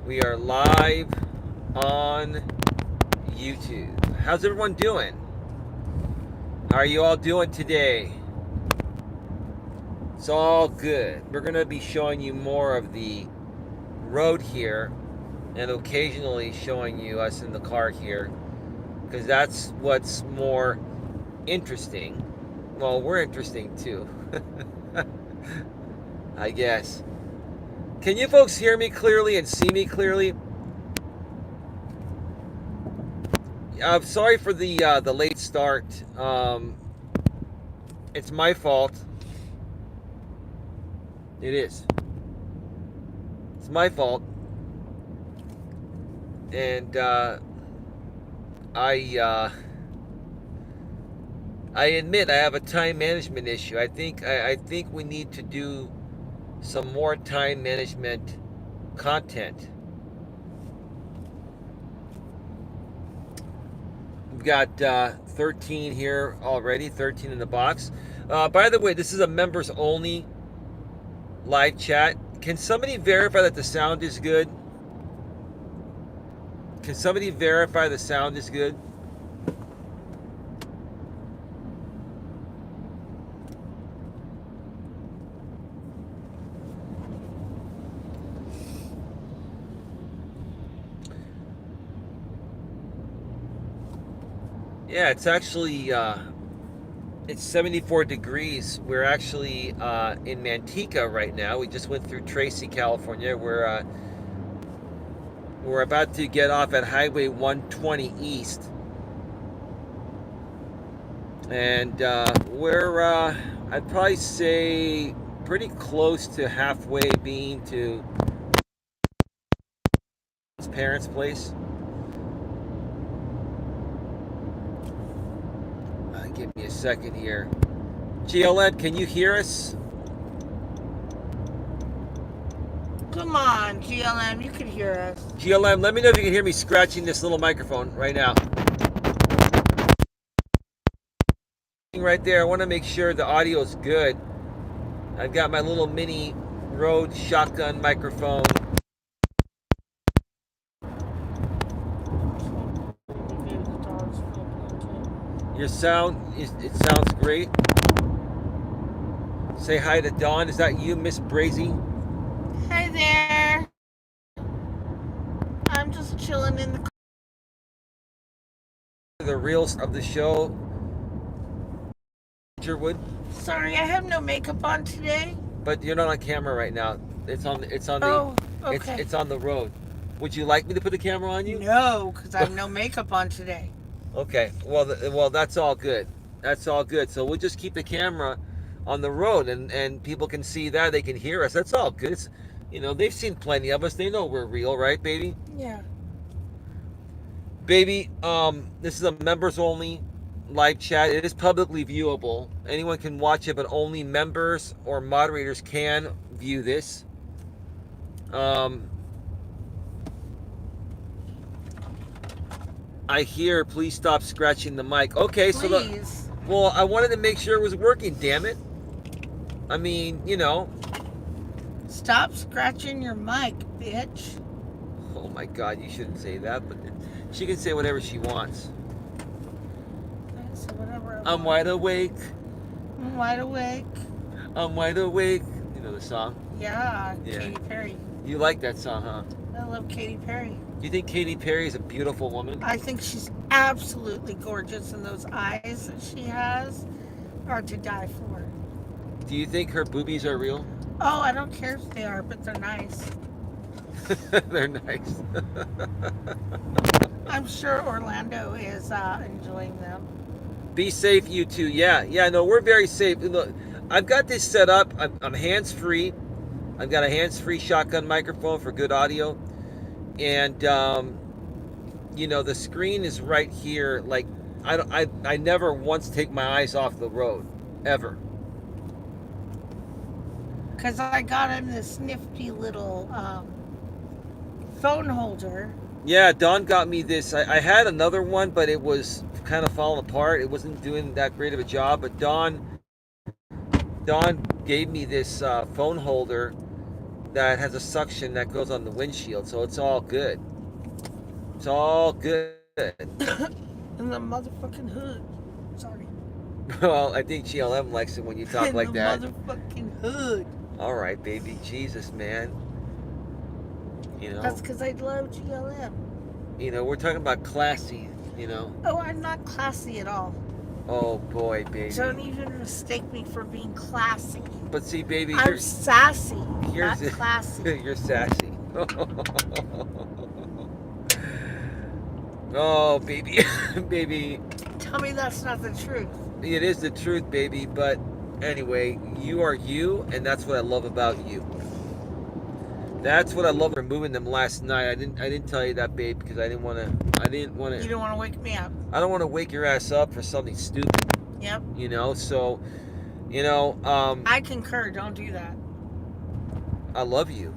We are live on YouTube. How's everyone doing? How are you all doing today? It's all good. We're going to be showing you more of the road here and occasionally showing you us in the car here because that's what's more interesting. Well, we're interesting too. I guess. Can you folks hear me clearly and see me clearly? I'm sorry for the late start. It's my fault. It is. It's my fault. And I admit I have a time management issue. I think we need to do some more time management content. We've got 13 here already, 13 in the box. By the way, this is a members only live chat. Can somebody verify that the sound is good? Can somebody verify the sound is good? Yeah, it's actually it's 74 degrees. We're actually in Manteca right now. We just went through Tracy, California. We're about to get off at Highway 120 East, and we're I'd probably say pretty close to halfway being to his parents' place. Give me a second here. GLM, can you hear us? Come on, GLM, you can hear us. GLM, let me know if you can hear me scratching this little microphone right now. Right there, I want to make sure the audio is good. I've got my little mini Rode shotgun microphone. Your sound, it sounds great. Say hi to Dawn. Is that you, Miss Brazy? Hi there. I'm just chilling in the car. The reels of the show. Wood. Sorry, I have no makeup on today. But you're not on camera right now. It's on the. Oh, okay. It's on the road. Would you like me to put the camera on you? No, because I have no makeup on today. Okay. Well, that's all good. That's all good. So we'll just keep the camera on the road, and people can see that. They can hear us. That's all good. It's, they've seen plenty of us. They know we're real, right, baby? Yeah. Baby, this is a members only live chat. It is publicly viewable. Anyone can watch it, but only members or moderators can view this. I hear, please stop scratching the mic. Okay, Please. Well, I wanted to make sure it was working, damn it. I mean, Stop scratching your mic, bitch. Oh my God, you shouldn't say that, but she can say whatever she wants. So whatever. I'm wide awake. I'm wide awake. I'm wide awake. You know the song? Yeah, Katy Perry. You like that song, huh? I love Katy Perry. Do you think Katy Perry is a beautiful woman? I think she's absolutely gorgeous, and those eyes that she has are to die for. Do you think her boobies are real? Oh, I don't care if they are, but they're nice. They're nice. I'm sure Orlando is enjoying them. Be safe, you two. Yeah, no, we're very safe. Look, I've got this set up. I'm hands-free. I've got a hands-free shotgun microphone for good audio. And, the screen is right here. Like, I never once take my eyes off the road. Ever. Because I got him this nifty little phone holder. Yeah, Dawn got me this. I had another one, but it was kind of falling apart. It wasn't doing that great of a job. But Dawn gave me this phone holder that has a suction that goes on the windshield, so it's all good. It's all good. In the motherfucking hood. Sorry. Well, I think GLM likes it when you talk In the like that. motherfucking hood. All right, baby. Jesus, man. You know. That's because I love GLM. You know, we're talking about classy. You know. Oh, I'm not classy at all. Oh boy, baby. Don't even mistake me for being classy. But see, baby, I'm sassy, not here's classy. you're sassy. Oh, baby, baby. Tell me that's not the truth. It is the truth, baby. But anyway, you are you, and that's what I love about you. That's what I love removing them last night. I didn't tell you that, babe, because I didn't want to. You don't want to wake me up. I don't want to wake your ass up for something stupid. Yep. You know, so, you know. I concur. Don't do that. I love you.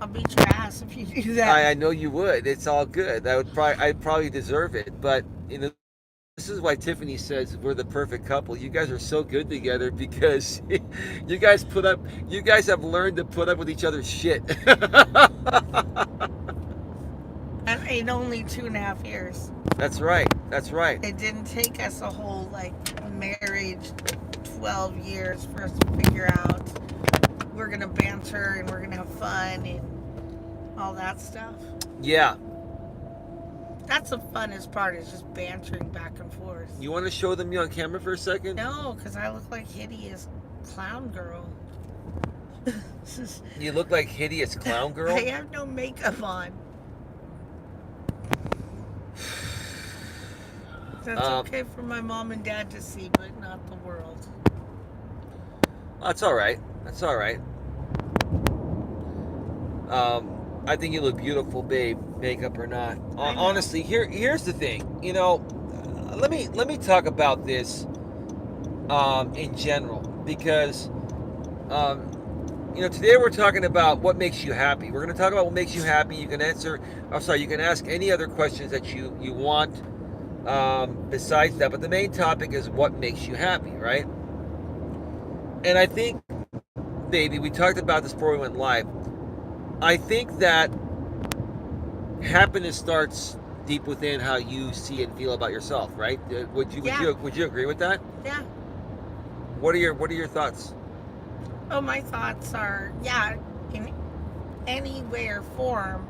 I'll beat your ass if you do that. I know you would. It's all good. I'd probably deserve it. But you know, this is why Tiffany says we're the perfect couple. You guys are so good together because you guys have learned to put up with each other's shit. And in only 2.5 years. That's right. That's right. It didn't take us a whole marriage 12 years for us to figure out we're gonna banter and we're gonna have fun and all that stuff. Yeah. That's the funnest part, is just bantering back and forth. You want to show them you on camera for a second? No, because I look like hideous clown girl. You look like hideous clown girl. I have no makeup on. That's okay for my mom and dad to see, but not the world. That's all right. That's all right. I think you look beautiful, babe, makeup or not. Honestly, here's the thing. You know, let me talk about this in general, because you know, today we're talking about what makes you happy. We're going to talk about what makes you happy. You can you can ask any other questions that you want besides that, but the main topic is what makes you happy, right? And I think, baby, we talked about this before we went live. I think that happiness starts deep within how you see and feel about yourself, right? Would you agree with that? Yeah. What are your thoughts? Oh, my thoughts are, in any way or form,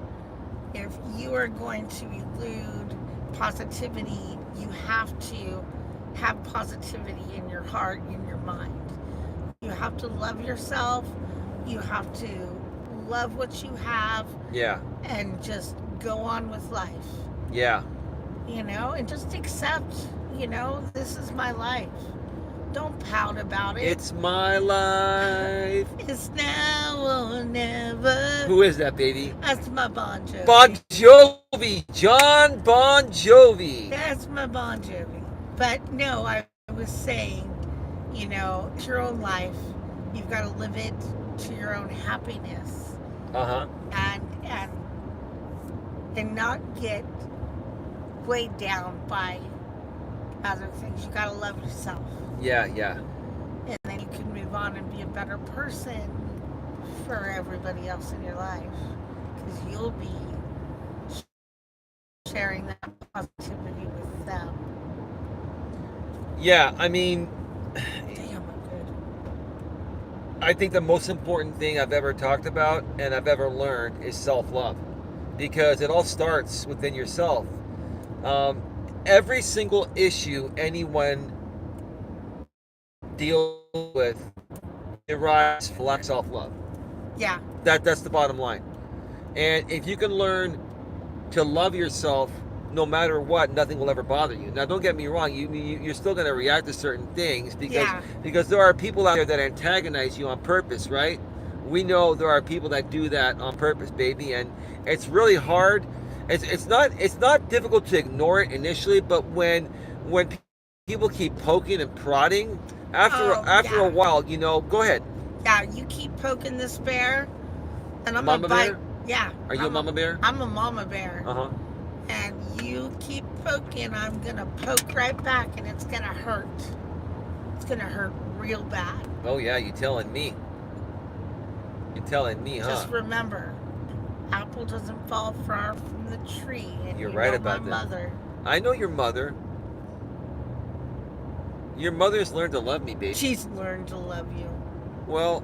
if you are going to elude positivity, you have to have positivity in your heart, in your mind. You have to love yourself. You have to love what you have. Yeah. And just go on with life. Yeah. You know, and just accept, this is my life. Don't pout about it. It's my life. It's now or never. Who is that, baby? That's my Bon Jovi. Bon Jovi. John Bon Jovi. That's my Bon Jovi. But no, I was saying, it's your own life. You've got to live it to your own happiness. Uh-huh. And not get weighed down by other things. You got to love yourself. Yeah. And then you can move on and be a better person for everybody else in your life. Because you'll be sharing that positivity with them. Yeah, I mean, Damn, I'm good. I think the most important thing I've ever talked about and I've ever learned is self-love. Because it all starts within yourself. Every single issue anyone deals with derives from lack of self-love. Yeah. That's the bottom line. And if you can learn to love yourself, no matter what, nothing will ever bother you. Now, don't get me wrong. You're still going to react to certain things because there are people out there that antagonize you on purpose, right? We know there are people that do that on purpose, baby, and it's really hard. It's not difficult to ignore it initially, but when people keep poking and prodding, after a while, go ahead. Yeah, you keep poking this bear, and I'm Mama gonna bite. bear? Yeah. Are you a mama bear? I'm a mama bear. Uh-huh. And you keep poking, I'm gonna poke right back, and it's gonna hurt. It's gonna hurt real bad. Oh yeah, you telling me? You're telling me, huh? Just remember, apple doesn't fall far from the tree. And You're you right know about my that. mother. I know your mother. Your mother's learned to love me, baby. She's learned to love you. Well,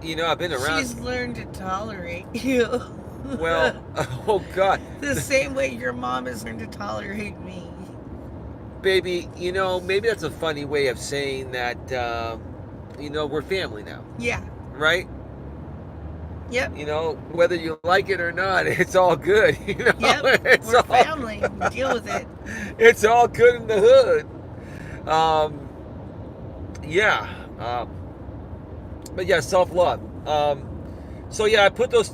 you know, I've been around. She's learned to tolerate you. Well, oh God. The same way your mom has learned to tolerate me. Baby, you know, maybe that's a funny way of saying that, you know, we're family now. Yeah. Right? Yep. You know, whether you like it or not, it's all good. You know, yep. We're family. We deal with it. It's all good in the hood. Yeah. But yeah, self-love. So yeah, I put those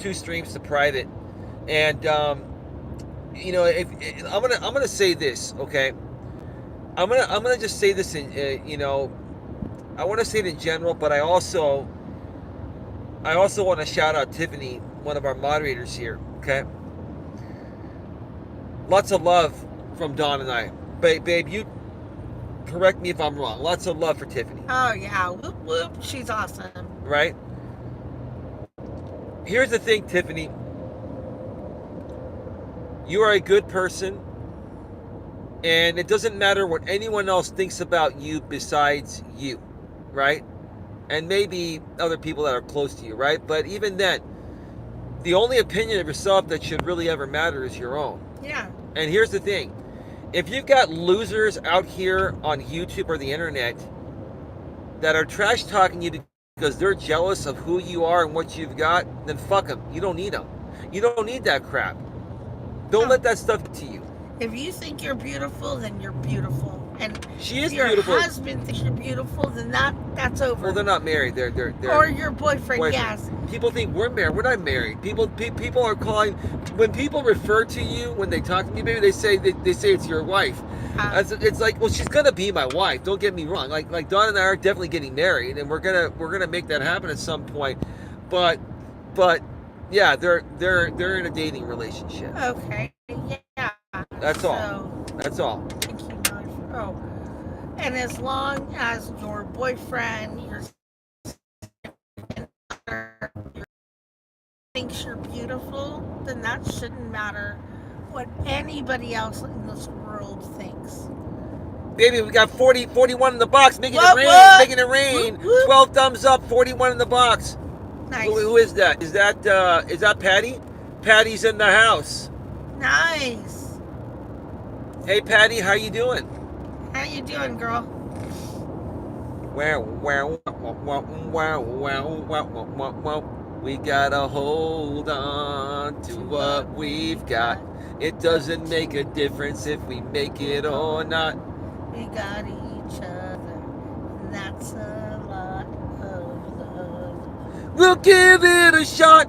two streams to private, and you know, if I'm gonna say this, okay, I'm gonna just say this in you know, I want to say it in general, but I also want to shout out Tiffany, one of our moderators here. Okay, lots of love from Dawn and I. Babe, you correct me if I'm wrong. Lots of love for Tiffany. Oh yeah, whoop whoop, she's awesome. Right? Here's the thing, Tiffany. You are a good person, and it doesn't matter what anyone else thinks about you besides you, right? And maybe other people that are close to you, right? But even then, the only opinion of yourself that should really ever matter is your own. Yeah. And here's the thing. If you've got losers out here on YouTube or the internet that are trash talking you because they're jealous of who you are and what you've got, then fuck them. You don't need them. You don't need that crap. Don't let that stuff get to you. If you think you're beautiful, then you're beautiful. And she is if your beautiful. husband thinks you're beautiful, then that's over. Well, they're not married. They're or your boyfriend, yes. People think we're married. We're not married. People are calling. When people refer to you, when they talk to me, baby, they say it's your wife. It's like, well, she's gonna be my wife. Don't get me wrong. Like Dawn and I are definitely getting married, and we're gonna make that happen at some point. But yeah, they're in a dating relationship. Okay. Yeah. That's all. That's all. Thank you, oh. And as long as your boyfriend, your thinks you're beautiful, then that shouldn't matter what anybody else in this world thinks. Baby, we got 41 in the box, making it rain. Whoop, whoop. 12 thumbs up, 41 in the box. Nice. Who is that? Is that Patty? Patty's in the house. Nice. Hey Patty, how you doing? How you doing, girl? We gotta hold on to what we've got. It doesn't make a difference if we make it or not. We got each other, and that's a lot of love. We'll give it a shot.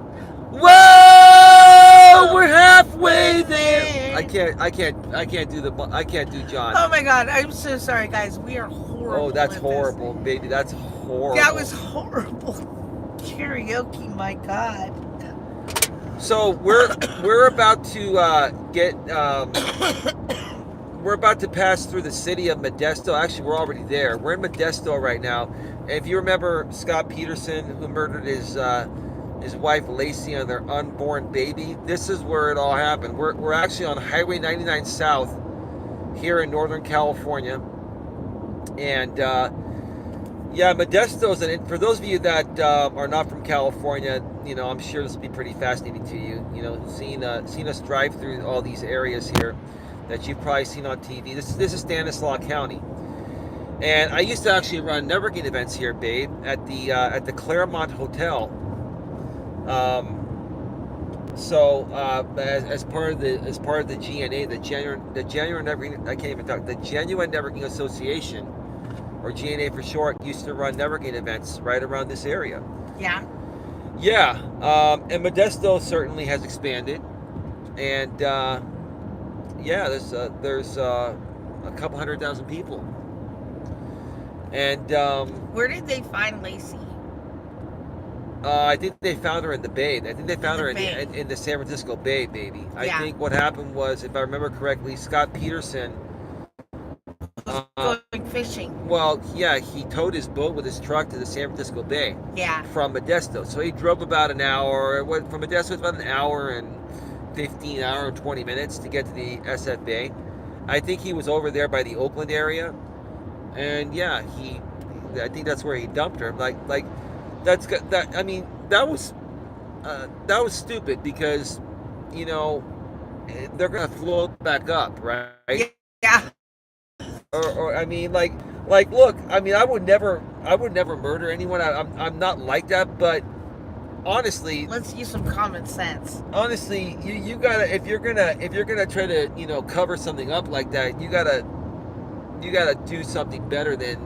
Whoa, we're halfway there. I can't do John. Oh my God, I'm so sorry, guys. We are horrible. Oh, that's horrible, baby. That's horrible. That was horrible. Karaoke, my God. So we're about to we're about to pass through the city of Modesto. Actually, we're already there. We're in Modesto right now. And if you remember Scott Peterson, who murdered his wife Lacey and their unborn baby, this is where it all happened. We're actually on Highway 99 South here in Northern California, and yeah, Modesto's, and for those of you that are not from California, you know, I'm sure this will be pretty fascinating to you. You know, seeing us drive through all these areas here that you've probably seen on TV. This is Stanislaus County, and I used to actually run networking events here, babe, at the Claremont Hotel. So as part of the GNA, the Genuine Networking, I can't even talk, the Genuine Networking Association, or GNA for short, used to run networking events right around this area. Yeah. Yeah, and Modesto certainly has expanded, and yeah, there's a couple 100,000 people, and where did they find Lacey? I think they found her in the Bay. I think they found her in the San Francisco Bay, baby. I think what happened was, if I remember correctly, Scott Peterson was going fishing. Well, yeah, he towed his boat with his truck to the San Francisco Bay. Yeah. From Modesto. So he drove about an hour. From Modesto, it's about an hour and 15, hour and 20 minutes to get to the SF Bay. I think he was over there by the Oakland area. And yeah, I think that's where he dumped her. Like that's that. I mean, that was stupid because, you know, they're gonna float back up, right? Yeah. Or I mean, like, look, I mean, I would never murder anyone. I'm not like that, but honestly, let's use some common sense. Honestly, you gotta, if you're gonna try to, you know, cover something up like that, you gotta do something better than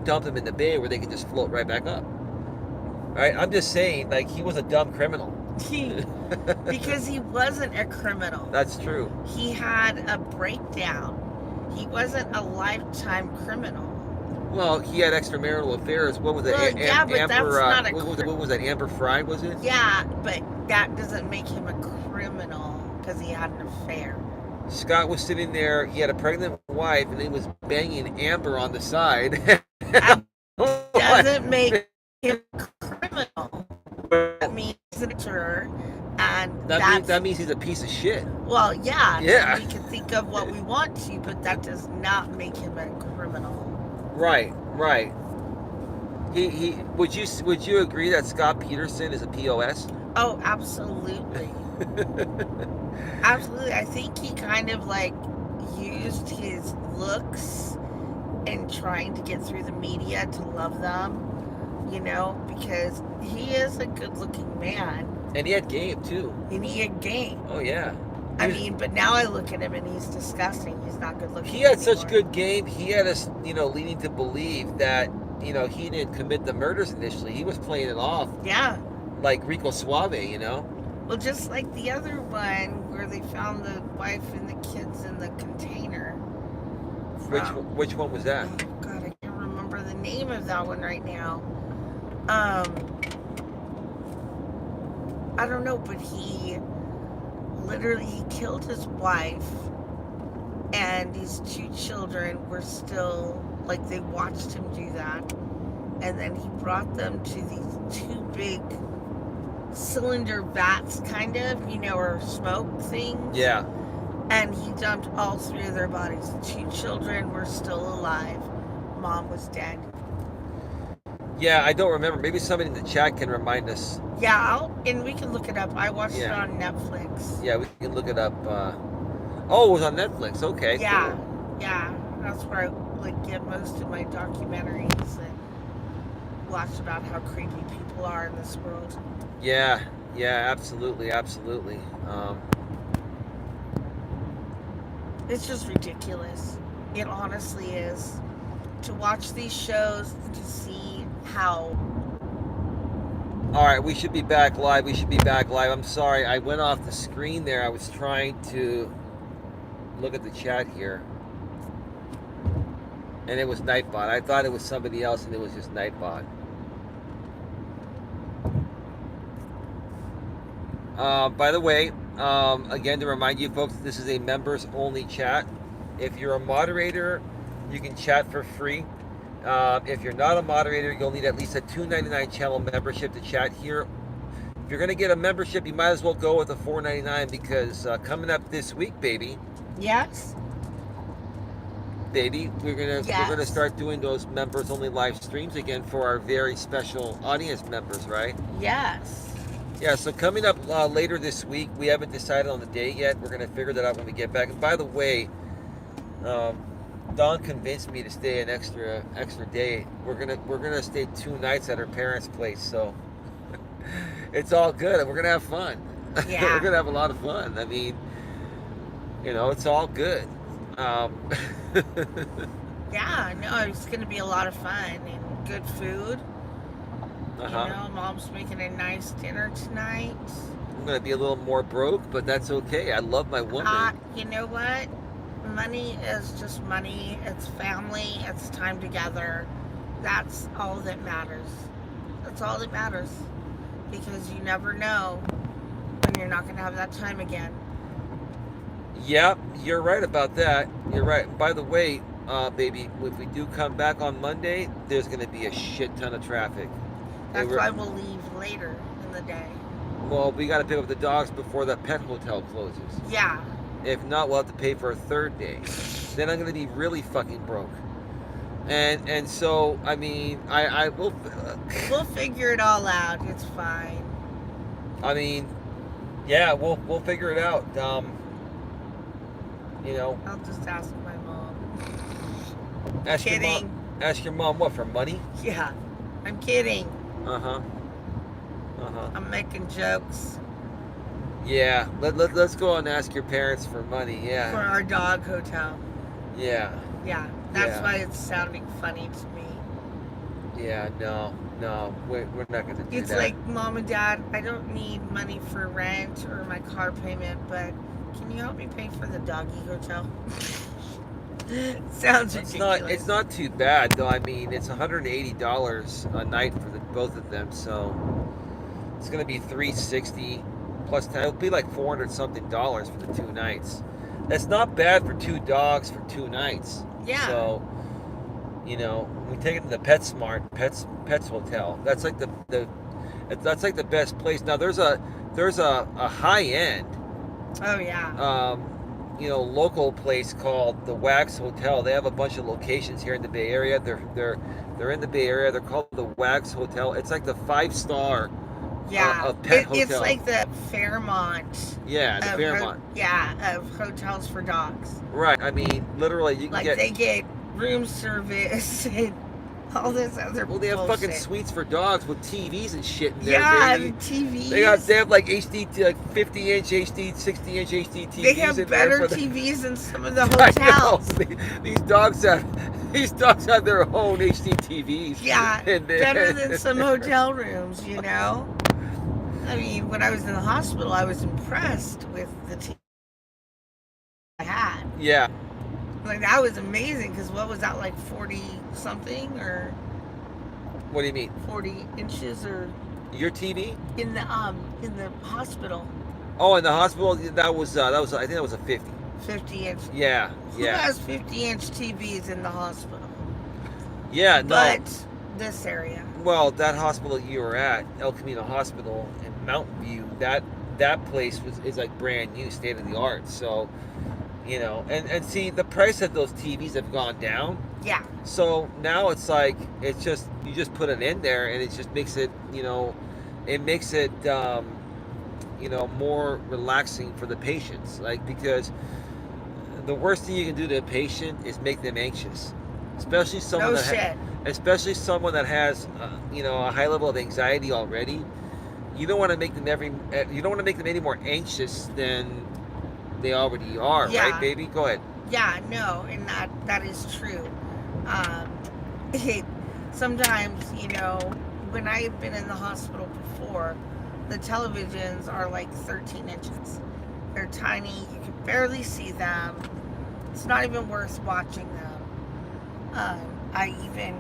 dump them in the bay where they can just float right back up. Right? I'm just saying, like, he was a dumb criminal. Because he wasn't a criminal. That's true. He had a breakdown. He wasn't a lifetime criminal. Well, he had extramarital affairs. What was it? Well, yeah, but Amber, that's not a what was that? Amber Fry, was it? Yeah, but that doesn't make him a criminal because he had an affair. Scott was sitting there. He had a pregnant wife, and he was banging Amber on the side. That doesn't make him a criminal. That means he's an intruder, and that means he's a piece of shit. Well, yeah. Yeah. We can think of what we want to, but that does not make him a criminal. Right. He would you agree that Scott Peterson is a POS? Oh, absolutely. Absolutely. I think he kind of like used his looks in trying to get through the media to love them, you know, because he is a good-looking man. And he had game too. And he had game. Oh yeah. I mean, but now I look at him and he's disgusting. He's not good looking. He had such good game. He had us, you know, leading to believe that, you know, he didn't commit the murders initially. He was playing it off. Yeah. Like Rico Suave, you know. Well, just like the other one where they found the wife and the kids in the container. Which one was that? Oh God, I can't remember the name of that one right now. I don't know, but he killed his wife, and these two children were still, like, they watched him do that, and then he brought them to these two big cylinder vats, kind of, you know, or smoke things. Yeah. And he dumped all three of their bodies. The two children were still alive. Mom was dead. Yeah, I don't remember. Maybe somebody in the chat can remind us. Yeah, and we can look it up. I watched it on Netflix. Yeah, we can look it up. Oh, it was on Netflix. Okay. Yeah, cool. Yeah. That's where I like get most of my documentaries and watch about how creepy people are in this world. Yeah, absolutely. It's just ridiculous. It honestly is. To watch these shows, to see how... All right, we should be back live. I'm sorry, I went off the screen there. I was trying to look at the chat here. And it was Nightbot. I thought it was somebody else, and it was just Nightbot. By the way, again, to remind you folks, this is a members-only chat. If you're a moderator, you can chat for free. If you're not a moderator, you'll need at least a $2.99 channel membership to chat here. If you're going to get a membership, you might as well go with a $4.99 because coming up this week, baby. Yes. Baby, we're gonna start doing those members-only live streams again for our very special audience members, right? Yes. Yeah, so coming up later this week, we haven't decided on the date yet. We're going to figure that out when we get back. And by the way, Dawn convinced me to stay an extra day. We're gonna stay 2 nights at her parents' place, so it's all good. We're gonna have fun. Yeah. We're gonna have a lot of fun. I mean, you know, it's all good. Yeah, no, it's gonna be a lot of fun and good food. You know, Mom's making a nice dinner tonight. I'm gonna be a little more broke, but that's okay. I love my woman. You know what? Money is just money. It's family. It's time together. That's all that matters. That's all that matters. Because you never know when you're not going to have that time again. Yep, you're right about that. You're right. By the way, baby, if we do come back on Monday, there's going to be a shit ton of traffic. That's why we'll leave later in the day. Well, we got to pick up the dogs before the pet hotel closes. Yeah. If not, we'll have to pay for a third day. Then I'm going to be really fucking broke. And so, I mean, I will. We'll figure it all out. It's fine. I mean, yeah, we'll figure it out. You know. I'll just ask my mom. Ask Kidding. Your mom, ask your mom what, for money? Yeah, I'm kidding. Uh-huh. I'm making jokes. Yeah, let's go and ask your parents for money, yeah. For our dog hotel. Yeah. Yeah, that's why it's sounding funny to me. Yeah, no, we're not going to do It's that. like, Mom and Dad, I don't need money for rent or my car payment, but can you help me pay for the doggy hotel? Sounds ridiculous. It's not too bad, though. I mean, it's $180 a night for both of them, so it's going to be $360 plus 10. It'll be like $400 something for the 2 nights. That's not bad for 2 dogs for 2 nights. Yeah. So, you know, we take it to the PetSmart Pets Hotel. That's like the best place. Now there's a high end. Oh yeah. You know, local place called the Wax Hotel. They have a bunch of locations here in the Bay Area. They're in the Bay Area. They're called the Wax Hotel. It's like the 5-star. Yeah, pet hotel. It's like the Fairmont. Yeah, the Fairmont. Of hotels for dogs. Right. I mean, literally, you can like they get room service and all this other. Well, they have bullshit. fucking suites for dogs with TVs and shit in there. Yeah, baby. TVs. They have like HD, like 50-inch HD, 60-inch HD TVs. They have in better there TVs than some of the hotels. These dogs have their own HD TVs. Yeah, better than some hotel rooms. You know. I mean, when I was in the hospital, I was impressed with the TV I had. Yeah. Like, that was amazing, because what was that, like 40 something, or What do you mean? 40 inches, or Your TV? in the hospital? Oh, in the hospital, that was I think that was a 50. 50 inch. Yeah. Who has 50-inch TVs in the hospital? Yeah, no. But this area. Well, that hospital you were at, El Camino Hospital in Mountain View, that place is like brand new, state of the art. So, you know, and see, the price of those TVs have gone down. Yeah. So now it's like, it's just, you just put it in there and it just makes it, you know, more relaxing for the patients. Like, because the worst thing you can do to a patient is make them anxious, especially someone especially someone that has a high level of anxiety already. You don't want to make them any more anxious than they already are, right, baby? Go ahead. Yeah, no, and that is true. Sometimes, when I've been in the hospital before, the televisions are like 13 inches. They're tiny. You can barely see them. It's not even worth watching them. I even,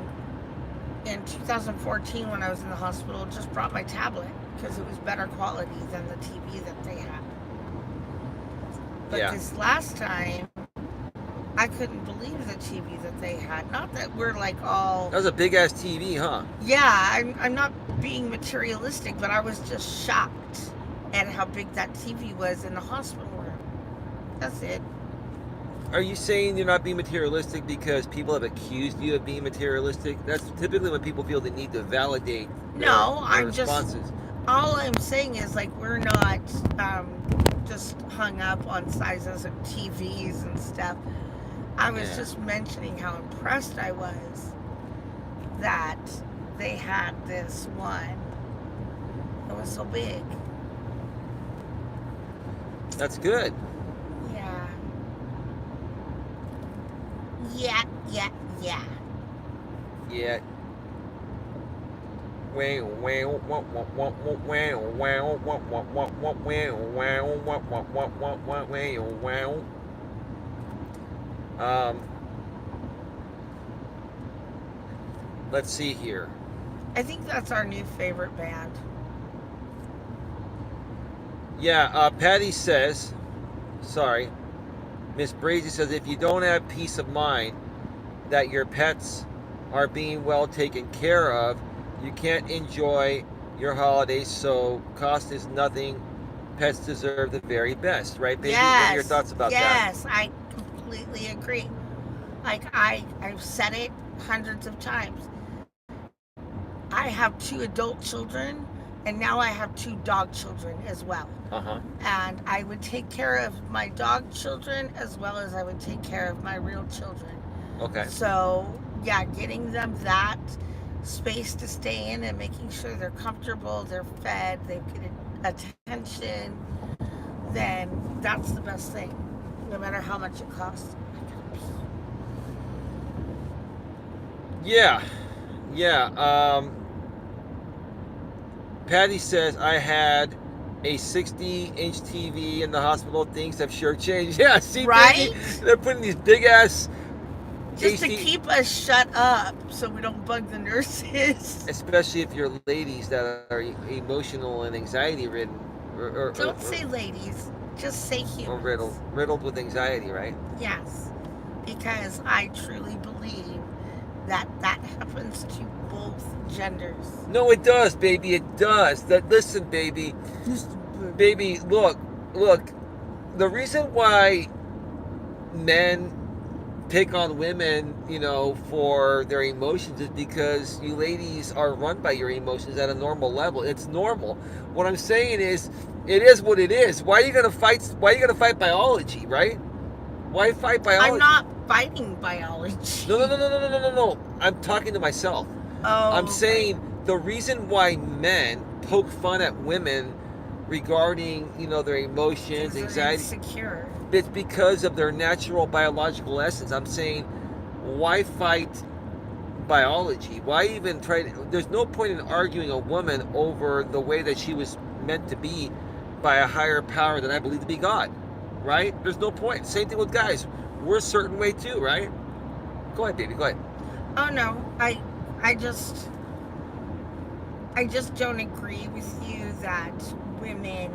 in 2014, when I was in the hospital, just brought my tablet because it was better quality than the TV that they had. But this last time, I couldn't believe the TV that they had. Not that we're like all... That was a big-ass TV, huh? Yeah, I'm not being materialistic, but I was just shocked at how big that TV was in the hospital room. That's it. Are you saying you're not being materialistic because people have accused you of being materialistic? That's typically when people feel the need to validate their responses. All I'm saying is, like, we're not just hung up on sizes of TVs and stuff. I was just mentioning how impressed I was that they had this one. It was so big. That's good. Yeah. Yeah. Let's see here. I think that's our new favorite band. Yeah, Patty says, sorry, Miss Brazy says, if you don't have peace of mind that your pets are being well taken care of, you can't enjoy your holidays, so cost is nothing. Pets deserve the very best, right, baby? What are your Yes, thoughts about that? yes, I completely agree. Like I've said it hundreds of times. I have 2 adult children, and now I have 2 dog children as well. Uh-huh. And I would take care of my dog children as well as I would take care of my real children. Okay. So yeah, getting them that space to stay in and making sure they're comfortable, they're fed, they get attention, then that's the best thing, no matter how much it costs. Yeah. Yeah. Patty says, I had a 60-inch TV in the hospital. Things have sure changed. Yeah, see, Right? baby, they're putting these big-ass Just to HD, keep us shut up so we don't bug the nurses. especially if you're ladies that are emotional and anxiety-ridden. Don't say ladies, just say Or humans. riddled with anxiety, right? Yes, because I truly believe that happens to both genders. No, it does, baby. It does. Listen, baby. Baby, look. The reason why men pick on women, for their emotions is because you ladies are run by your emotions at a normal level. It's normal. What I'm saying is, it is what it is. Why are you gonna fight? Why are you gonna fight biology, right? Why fight biology? I'm not fighting biology. No. I'm talking to myself. Oh, I'm okay. saying the reason why men poke fun at women regarding, their emotions, They're anxiety, insecure. it's because of their natural biological essence. I'm saying, why fight biology? Why even try to, there's no point in arguing a woman over the way that she was meant to be by a higher power that I believe to be God, right? There's no point. Same thing with guys. We're a certain way too, right? Go ahead, baby, go ahead. Oh no, I just don't agree with you that women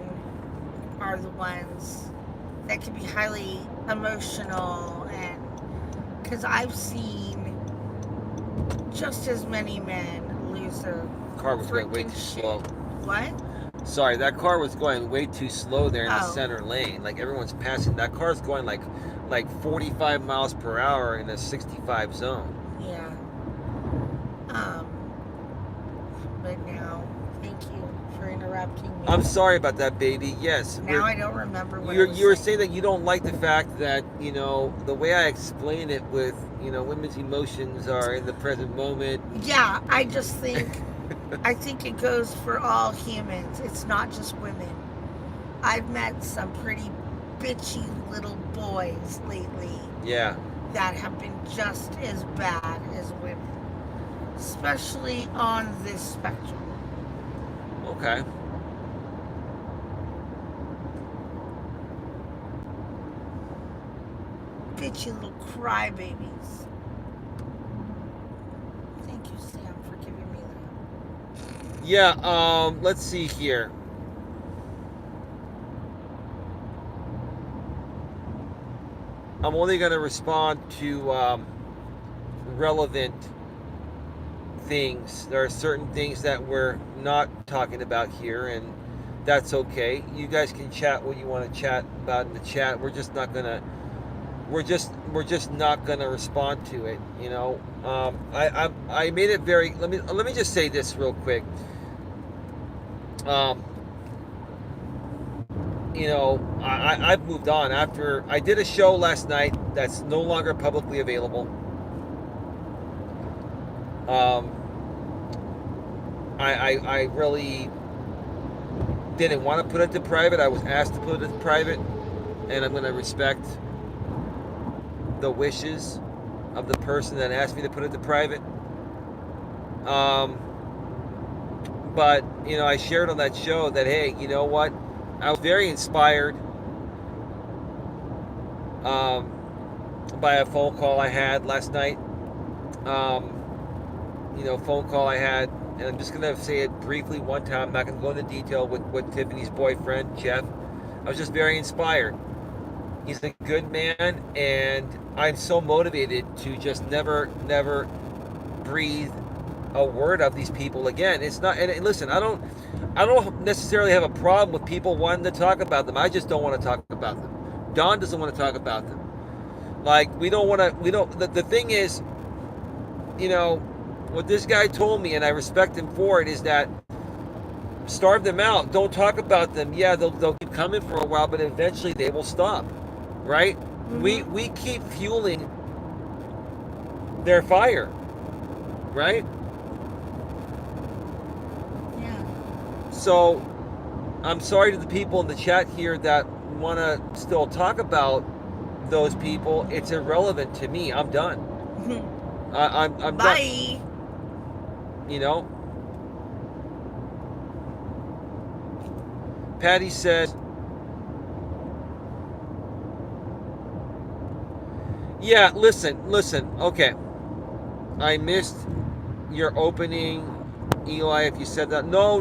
are the ones that can be highly emotional, and because I've seen just as many men lose their Car was going way freaking too shit. slow. What? Sorry, that car was going way too slow there in the Oh. center lane. Like everyone's passing. That car's going like 45 miles per hour in a 65 zone. Yeah. But now, thank you for interrupting me. I'm sorry about that, baby. Yes. Now I don't remember what You were saying that you don't like the fact that, the way I explain it with, women's emotions are in the present moment. Yeah, I just think I think it goes for all humans. It's not just women. I've met some pretty bitchy little boys lately Yeah. that have been just as bad as women, especially on this spectrum. Okay. Bitchy little crybabies. Thank you, Sam, for giving me that. Yeah, let's see here. I'm only going to respond to relevant things. There are certain things that we're not talking about here, and that's okay. You guys can chat what you want to chat about in the chat. We're just not gonna. We're just not gonna respond to it. I made it very. Let me just say this real quick. I've moved on after I did a show last night that's no longer publicly available. I really didn't want to put it to private. I was asked to put it to private, and I'm going to respect the wishes of the person that asked me to put it to private. But I shared on that show that, hey, you know what? I was very inspired by a phone call I had last night. Phone call I had, and I'm just going to say it briefly one time. I'm not going to go into detail with Tiffany's boyfriend, Jeff. I was just very inspired. He's a good man, and I'm so motivated to just never breathe a word of these people again. It's not. And listen, I don't necessarily have a problem with people wanting to talk about them. I just don't want to talk about them. Don doesn't want to talk about them. Like we don't want to. We don't. The thing is, you know, what this guy told me, and I respect him for it, is that starve them out. Don't talk about them. Yeah, they'll keep coming for a while, but eventually they will stop. Right? Mm-hmm. We keep fueling their fire. Right? Yeah. So I'm sorry to the people in the chat here that want to still talk about those people. It's irrelevant to me. I'm done. I'm Bye. done. You know? Patty says, yeah, listen. Okay. I missed your opening, Eli, if you said that. No.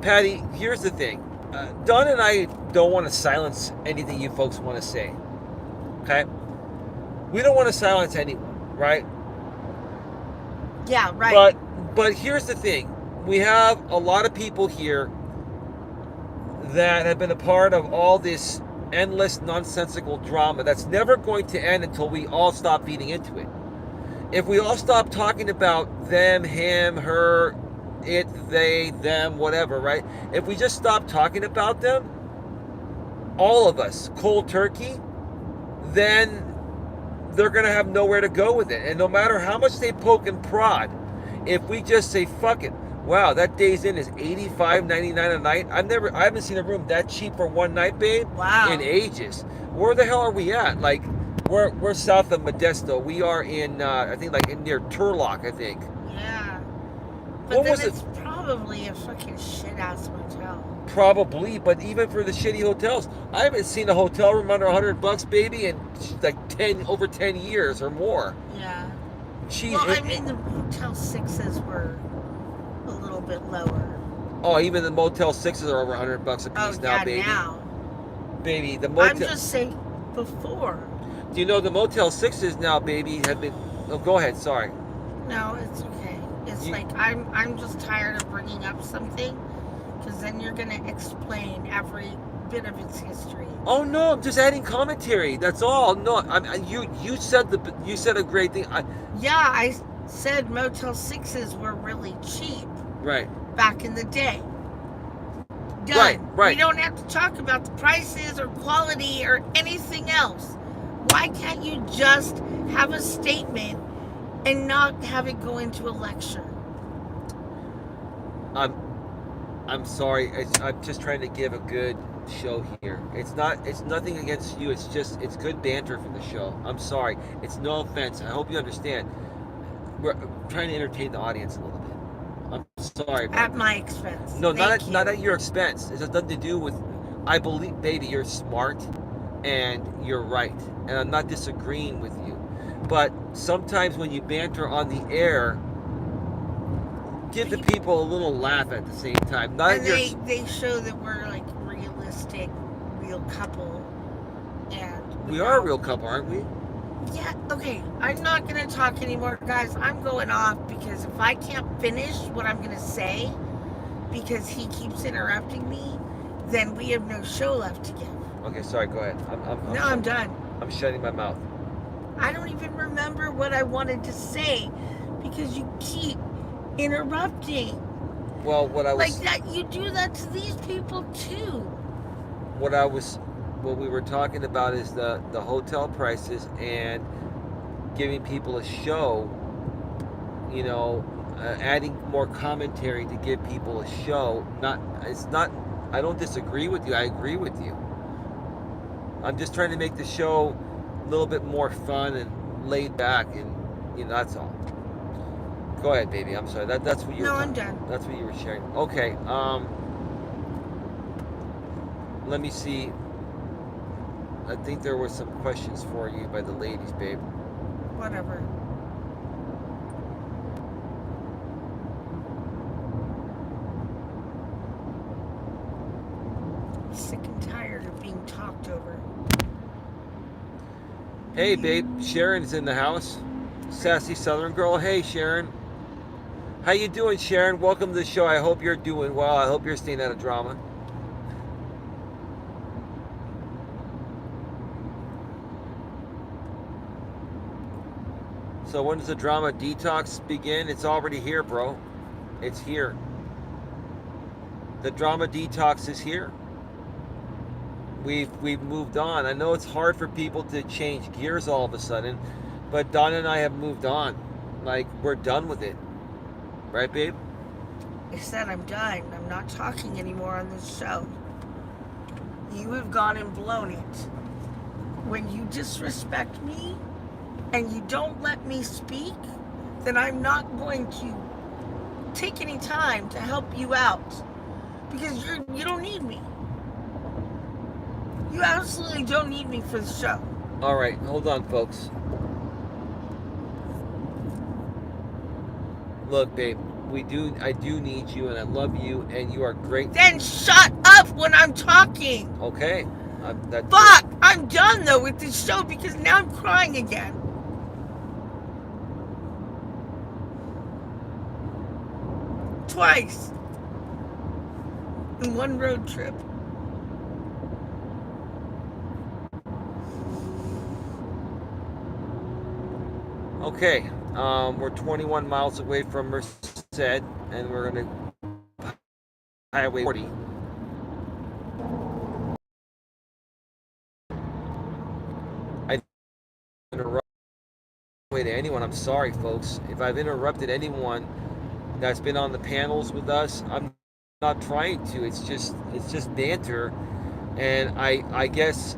Patty, here's the thing. Don and I don't want to silence anything you folks want to say. Okay? We don't want to silence anyone, right? Yeah, right. But here's the thing. We have a lot of people here that have been a part of all this endless nonsensical drama that's never going to end until we all stop feeding into it. If we all stop talking about them, him, her, it, they, them, whatever, right? If we just stop talking about them, all of us, cold turkey, then they're going to have nowhere to go with it. And no matter how much they poke and prod, if we just say, fuck it, wow, that Days Inn is $85.99 a night. I haven't seen a room that cheap for one night, babe. Wow. In ages. Where the hell are we at? Like, we're south of Modesto. We are in, I think, like near Turlock, I think. Yeah. But What then was it's probably a fucking shit ass motel. Probably, but even for the shitty hotels, I haven't seen a hotel room under $100, baby, in like over 10 years or more. Yeah. Jeez, Well, I mean, the Motel 6s were a little bit lower. Oh, even the Motel 6s are over $100 a piece now, yeah, baby. Now. Baby, the Motel. I'm just saying before. Do you know the Motel 6s now, baby, have been. Oh, go ahead. Sorry. No, it's okay. It's like I'm just tired of bringing up something, because then you're gonna explain every bit of its history. Oh no, I'm just adding commentary. That's all. No, you said a great thing. I said Motel 6s were really cheap. Right. Back in the day. Done. Right. We don't have to talk about the prices or quality or anything else. Why can't you just have a statement and not have it go into a lecture? I'm sorry. I'm just trying to give a good show here. It's nothing against you. It's good banter for the show. I'm sorry. It's no offense. I hope you understand. We're trying to entertain the audience a little bit. I'm sorry. At my expense. No, not at your expense. It has nothing to do with. I believe, baby, you're smart, and you're right, and I'm not disagreeing with you. But sometimes when you banter on the air, give the people a little laugh at the same time. They show that we're like realistic, real couple, and we are a real couple, aren't we? Yeah. Okay. I'm not gonna talk anymore, guys. I'm going off because if I can't finish what I'm gonna say, because he keeps interrupting me, then we have no show left to give. Okay, sorry. Go ahead. I'm done. I'm shutting my mouth. I don't even remember what I wanted to say because you keep interrupting. Well, what I was like that, you do that to these people too. What we were talking about is the hotel prices and giving people a show. You know, adding more commentary to give people a show. I don't disagree with you. I agree with you. I'm just trying to make the show a little bit more fun and laid back, and that's all. Go ahead, baby. I'm sorry. That's what you. No, I'm done. That's what you were sharing. Okay. Let me see. I think there were some questions for you by the ladies, babe. Whatever. sick and tired of being talked over. Hey, babe, Sharon's in the house. Sassy Southern girl. Hey, Sharon. How you doing, Sharon? Welcome to the show. I hope you're doing well. I hope you're staying out of drama. So when does the drama detox begin? It's already here, bro. It's here. The drama detox is here. We've moved on. I know it's hard for people to change gears all of a sudden, but Donna and I have moved on. Like, we're done with it. Right, babe? I said I'm done. I'm not talking anymore on this show. You have gone and blown it. When you disrespect me and you don't let me speak, then I'm not going to take any time to help you out because you don't need me. You absolutely don't need me for the show. All right, hold on, folks. Look, babe, I do need you, and I love you, and you are great. Then shut up when I'm talking. Okay. Fuck! I'm done though with this show because now I'm crying again. Twice. In one road trip. Okay, we're 21 miles away from Merced, and we're going to Highway 40. I didn't interrupt to anyone. I'm sorry, folks. If I've interrupted anyone that's been on the panels with us, I'm not trying to. It's just banter, and I guess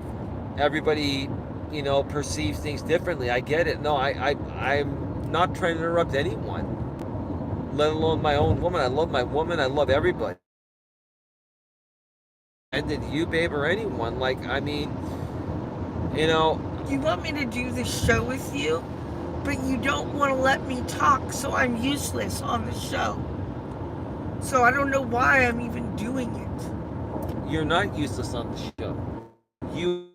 everybody, you know, perceives things differently. I get it. No, I'm not trying to interrupt anyone, let alone my own woman. I love my woman. I love everybody. And did you, babe, or anyone? Like, I mean, you know. You want me to do this show with you, but you don't want to let me talk, so I'm useless on the show. So I don't know why I'm even doing it. You're not useless on the show. You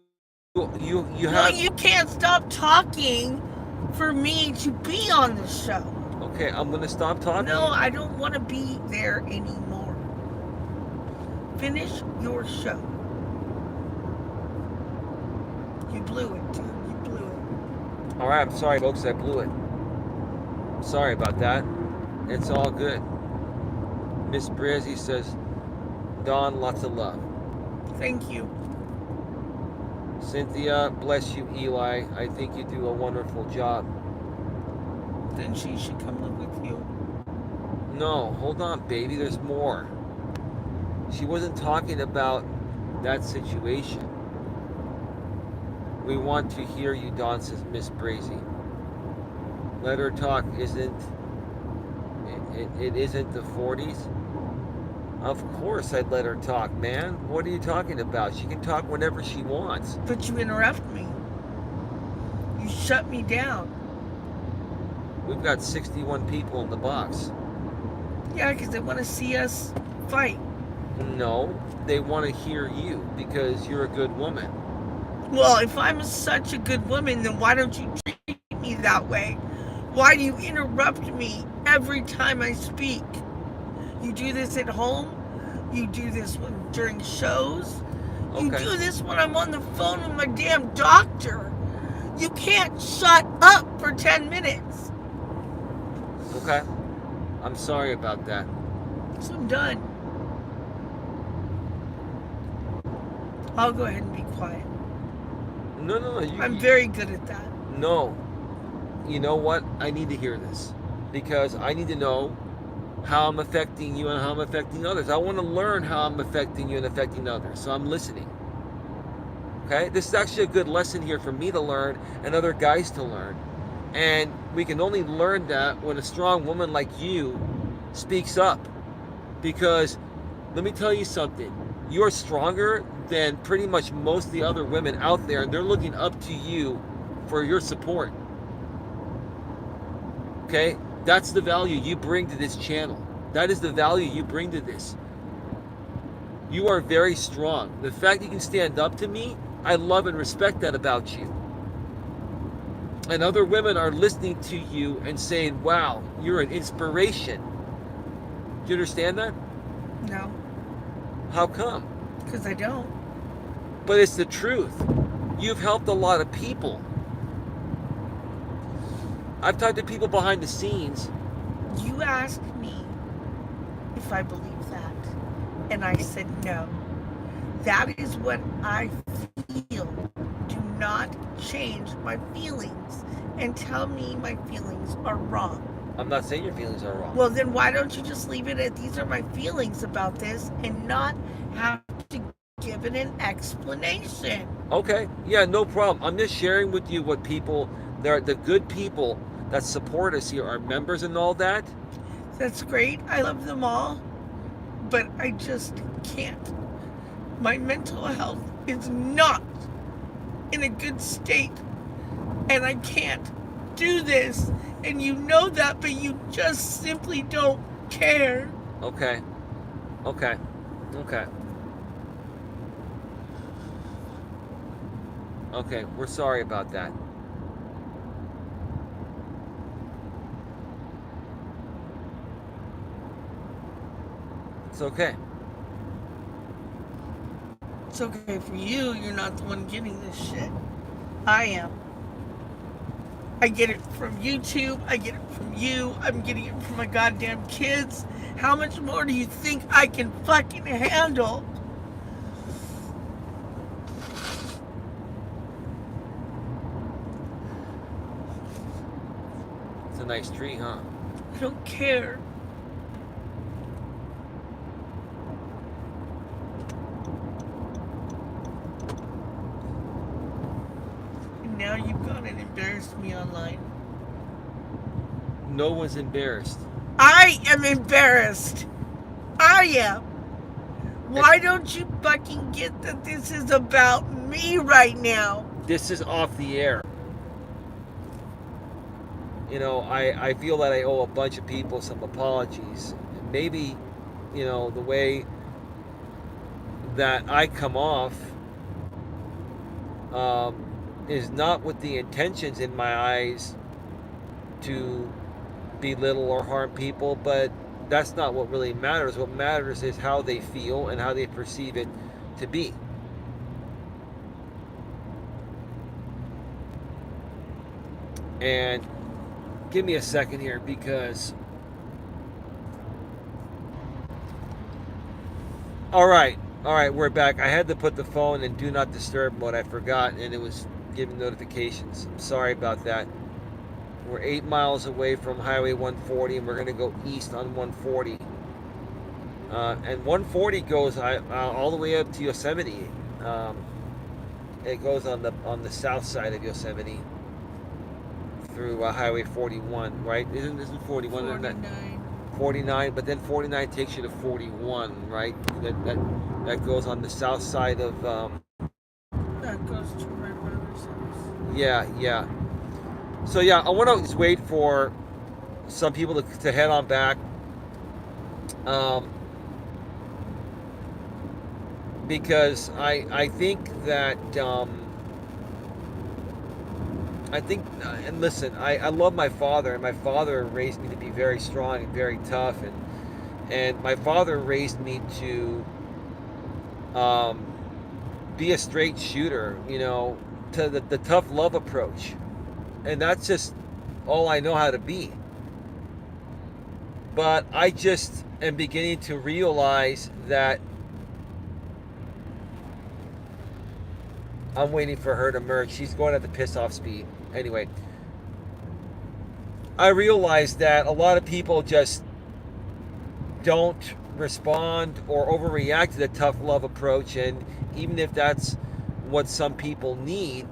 have. No, you can't stop talking for me to be on the show. Okay, I'm gonna stop talking. No, I don't want to be there anymore. Finish your show. You blew it, dude. You blew it. All right, I'm sorry, folks. I blew it. I'm sorry about that. It's all good. Miss Brazzy says, Dawn, lots of love. Thank you. Cynthia, bless you, Eli. I think you do a wonderful job. Then she should come live with you. No, hold on, baby. There's more. She wasn't talking about that situation. We want to hear you, Dawn, says Miss Brazy. Let her talk. It isn't the 40s? Of course I'd let her talk, man. What are you talking about? She can talk whenever she wants. But you interrupt me. You shut me down. We've got 61 people in the box. Yeah, because they want to see us fight. No, they want to hear you because you're a good woman. Well, if I'm such a good woman, then why don't you treat me that way? Why do you interrupt me every time I speak? You do this at home. You do this during shows. You Okay. do this when I'm on the phone with my damn doctor. You can't shut up for 10 minutes. Okay. I'm sorry about that. So I'm done. I'll go ahead and be quiet. No. I'm very good at that. No. You know what? I need to hear this because I need to know how I'm affecting you and how I'm affecting others. I want to learn how I'm affecting you and affecting others. So I'm listening. Okay? This is actually a good lesson here for me to learn and other guys to learn. And we can only learn that when a strong woman like you speaks up. Because let me tell you something. You're stronger than pretty much most of the other women out there, and they're looking up to you for your support. Okay? That's the value you bring to this channel. That is the value you bring to this. You are very strong. The fact you can stand up to me, I love and respect that about you. And other women are listening to you and saying, wow, you're an inspiration. Do you understand that? No, How come? because I don't. But it's the truth. You've helped a lot of people. I've talked to people behind the scenes. You asked me if I believe that, and I said no. That is what I feel. Do not change my feelings and tell me my feelings are wrong. I'm not saying your feelings are wrong. Well, then why don't you just leave it at these are my feelings about this and not have to give it an explanation? Okay, yeah, no problem. I'm just sharing with you what people, the good people that support us here, our members and all that. That's great. I love them all, but I just can't. My mental health is not in a good state, and I can't do this. And you know that, but you just simply don't care. Okay, okay, okay. Okay, we're sorry about that. It's okay. It's okay for you. You're not the one getting this shit. I am. I get it from YouTube. I get it from you. I'm getting it from my goddamn kids. How much more do you think I can fucking handle? It's a nice tree, huh? I don't care. And now you've gone and embarrassed me online. No one's embarrassed. I am embarrassed. I am. Why don't you fucking get that this is about me right now? This is off the air. You know, I feel that I owe a bunch of people some apologies. Maybe, you know, the way that I come off is not with the intentions in my eyes to belittle or harm people, but that's not what really matters. What matters is how they feel and how they perceive it to be. And give me a second here because all right, we're back. I had to put the phone in do not disturb mode. I forgot, and it was giving notifications. I'm sorry about that. We're 8 miles away from Highway 140, and we're going to go east on 140. And 140 goes all the way up to Yosemite. It goes on the south side of Yosemite through Highway 41, right? Isn't 41? 49. 49, but then 49 takes you to 41, right? That goes on the south side of. That goes to my brother's house. Yeah. So yeah, I want to just wait for some people to head on back. Because I think that and listen, I love my father, and my father raised me to be very strong and very tough, and my father raised me to be a straight shooter, you know, to the tough love approach, and that's just all I know how to be. But I just am beginning to realize that I'm waiting for her to merge. She's going at the piss off speed. Anyway, I realize that a lot of people just don't respond or overreact to the tough love approach, and even if that's what some people need,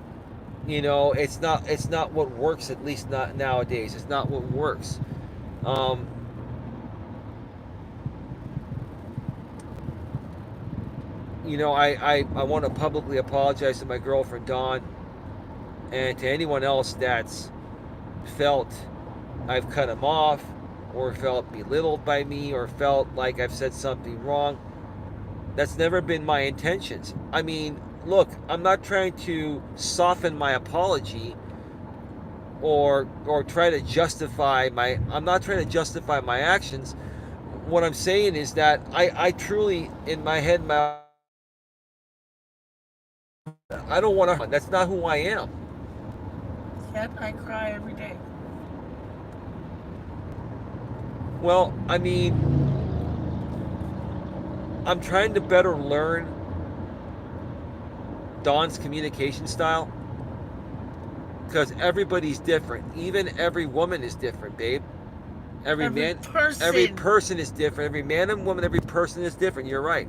you know, it's not what works, at least not nowadays. It's not what works. You know, I want to publicly apologize to my girlfriend Dawn and to anyone else that's felt I've cut him off, or felt belittled by me, or felt like I've said something wrong. That's never been my intentions. I mean, look, I'm not trying to soften my apology or try to justify my I'm not trying to justify my actions. What I'm saying is that I truly in my head I don't want to. That's not who I am. Yet I cry every day. Well, I mean, I'm trying to better learn Dawn's communication style because everybody's different. Even every woman is different, babe. Every person is different. Every man and woman, every person is different. You're right.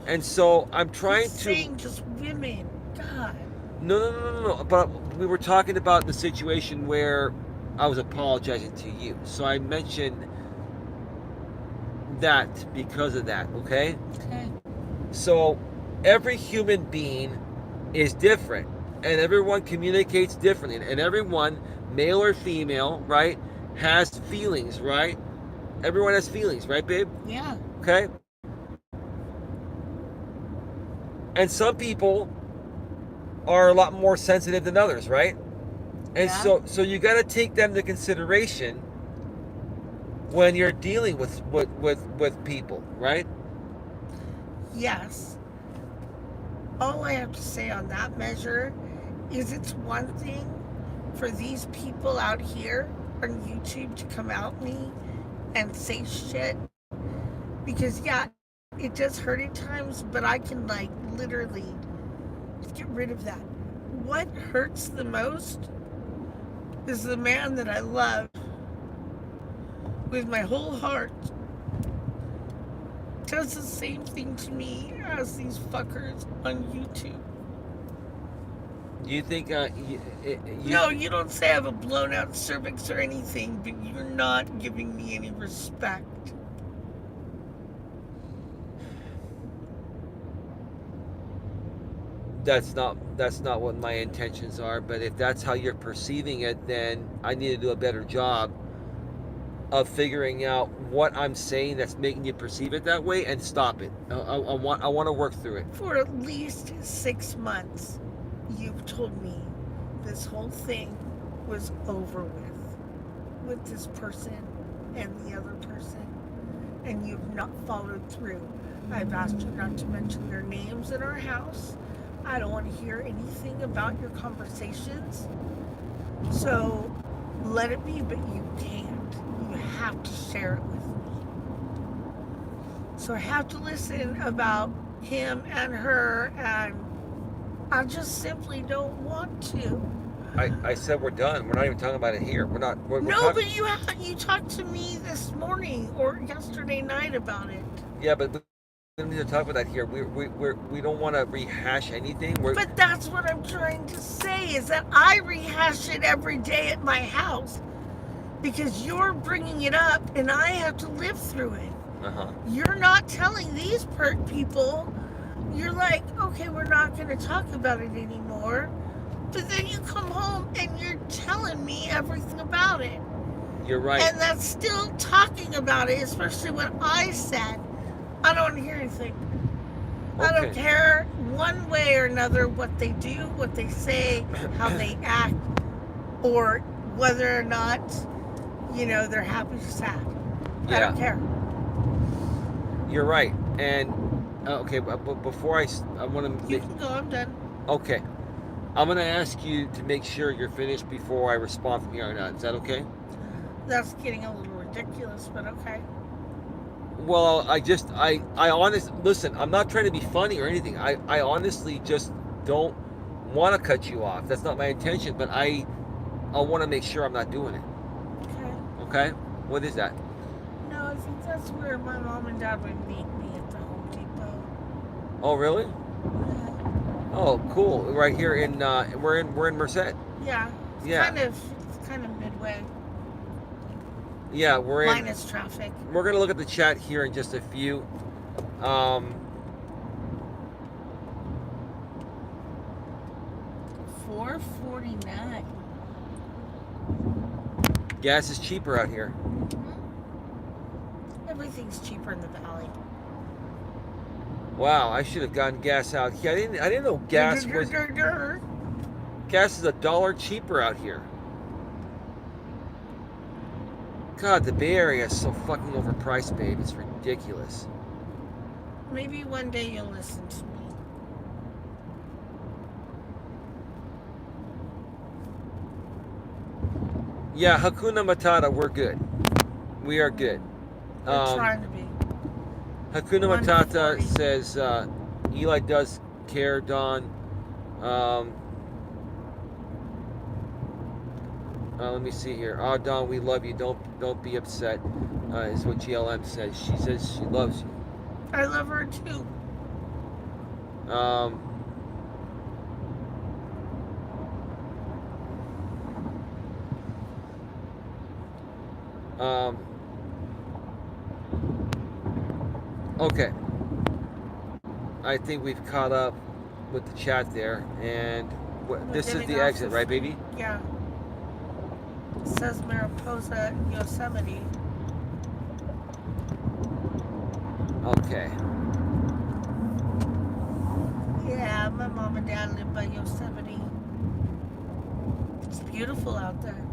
And so I'm trying to saying just women. God. No. But we were talking about the situation where I was apologizing to you. So I mentioned that because of that, okay? Okay. So every human being is different and everyone communicates differently and everyone, male or female, right, has feelings, right? Everyone has feelings, right, babe? Yeah. Okay? And some people are a lot more sensitive than others, right? And Yeah. so you got to take that into consideration when you're dealing with people, right? Yes. All I have to say on that measure is it's one thing for these people out here on YouTube to come out me and say shit because yeah, it does hurt at times, but I can like literally get rid of that. What hurts the most is the man that I love with my whole heart does the same thing to me as these fuckers on YouTube. Do you think No, you don't say I have a blown out cervix or anything, but you're not giving me any respect. that's not what my intentions are, but if that's how you're perceiving it, then I need to do a better job of figuring out what I'm saying that's making you perceive it that way and stop it. I want to work through it. For at least 6 months, you've told me this whole thing was over with this person and the other person, and you've not followed through. I've asked you not to mention their names in our house. I don't want to hear anything about your conversations. So let it be, but you can't. You have to share it with me. So I have to listen about him and her, and I just simply don't want to. I said we're done. We're not even talking about it here. We're not. No, but you talked to me this morning or yesterday night about it. Yeah, but we don't need to talk about that here. We don't want to rehash anything. But that's what I'm trying to say is that I rehash it every day at my house because you're bringing it up and I have to live through it. Uh-huh. You're not telling these people. You're like, okay, we're not going to talk about it anymore. But then you come home and you're telling me everything about it. You're right. And that's still talking about it, especially what I said. I don't want to hear anything. Okay. I don't care one way or another what they do, what they say, how they act, or whether or not, they're happy or sad. Yeah. I don't care. You're right. And, okay, but before I want to... You can go, I'm done. Okay. I'm going to ask you to make sure you're finished before I respond from here on out. Is that okay? That's getting a little ridiculous, but okay. Well, I honestly, listen, I'm not trying to be funny or anything. I honestly just don't want to cut you off. That's not my intention, but I want to make sure I'm not doing it. Okay? What is that? No, I think that's where my mom and dad would meet me at the Home Depot. Oh, really? Yeah. Oh, cool. Right here in we're in Merced. Yeah. It's kind of midway. Yeah, we're in minus traffic. We're gonna look at the chat here in just a few. 449. Gas is cheaper out here. Mm-hmm. Everything's cheaper in the valley. Wow, I should have gotten gas out here. I didn't know gas is $1 cheaper out here. God, the Bay Area is so fucking overpriced, babe. It's ridiculous. Maybe one day you'll listen to me. Yeah, Hakuna Matata, we're good. We are good. We're trying to be. Hakuna Matata 140. says Eli does care, Don. Let me see here. Oh, Don, we love you. Don't be upset. Is what GLM says. She says she loves you. I love her too. Okay. I think we've caught up with the chat there, and this is the exit, right, baby? Yeah. It says Mariposa, Yosemite. Okay. Yeah, my mom and dad live by Yosemite. It's beautiful out there.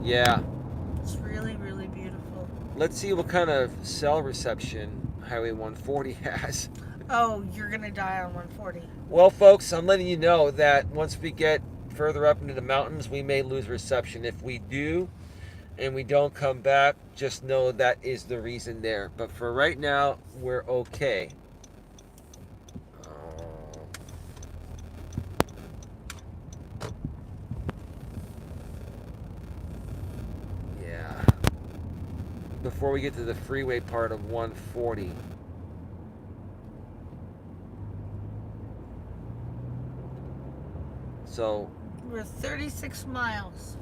Yeah. It's really, really beautiful. Let's see what kind of cell reception Highway 140 has. Oh, you're going to die on 140. Well, folks, I'm letting you know that once we get further up into the mountains, we may lose reception. If we do and we don't come back, just know that is the reason there. But for right now, we're okay. Yeah. Before we get to the freeway part of 140. So we're 36 miles.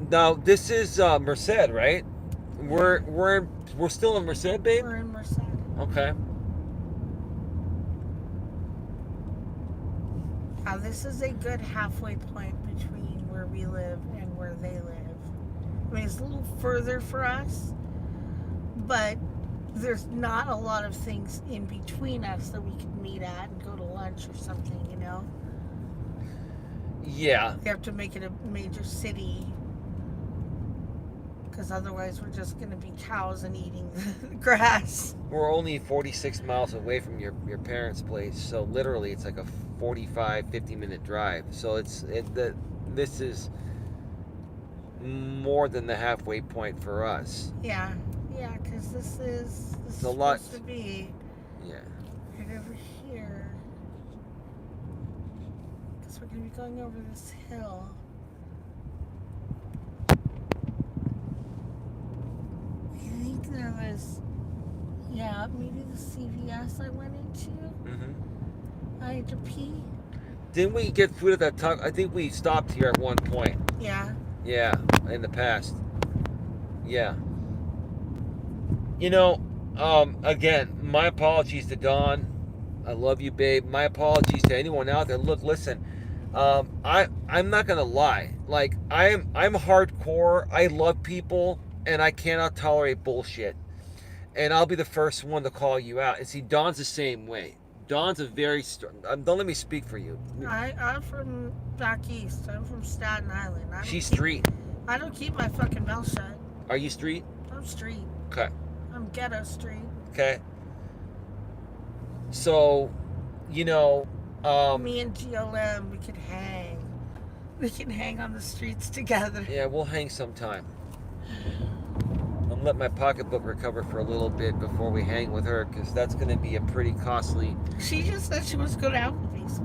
Now this is Merced, right? We're still in Merced, babe? We're in Merced. Okay. Now this is a good halfway point between where we live and where they live. I mean, it's a little further for us, but there's not a lot of things in between us that we could meet at and go to lunch or something, you know? Yeah. We have to make it a major city, because otherwise we're just going to be cows and eating the grass. We're only 46 miles away from your parents' place, so literally it's like a 45-50-minute drive. So this is more than the halfway point for us. Yeah, because this is supposed to be right over here. Because we're going to be going over this hill. I think there was, maybe the CVS I went into. Mm-hmm. I had to pee. Didn't we get food at that time? I think we stopped here at one point. Yeah. Yeah, in the past. Yeah. You know, again, my apologies to Dawn. I love you, babe. My apologies to anyone out there. Look, listen. I'm not gonna lie. Like I'm hardcore. I love people, and I cannot tolerate bullshit. And I'll be the first one to call you out. And see, Dawn's the same way. Dawn's a very don't let me speak for you. I'm from back east. I'm from Staten Island. She's street. I don't keep my fucking mouth shut. Are you street? I'm street. Okay. I'm ghetto street. Okay. So, you know, me and GLM, we could hang. We can hang on the streets together. Yeah, we'll hang sometime. Let my pocketbook recover for a little bit before we hang with her, because that's going to be a pretty costly. She just said she was going to Applebee's.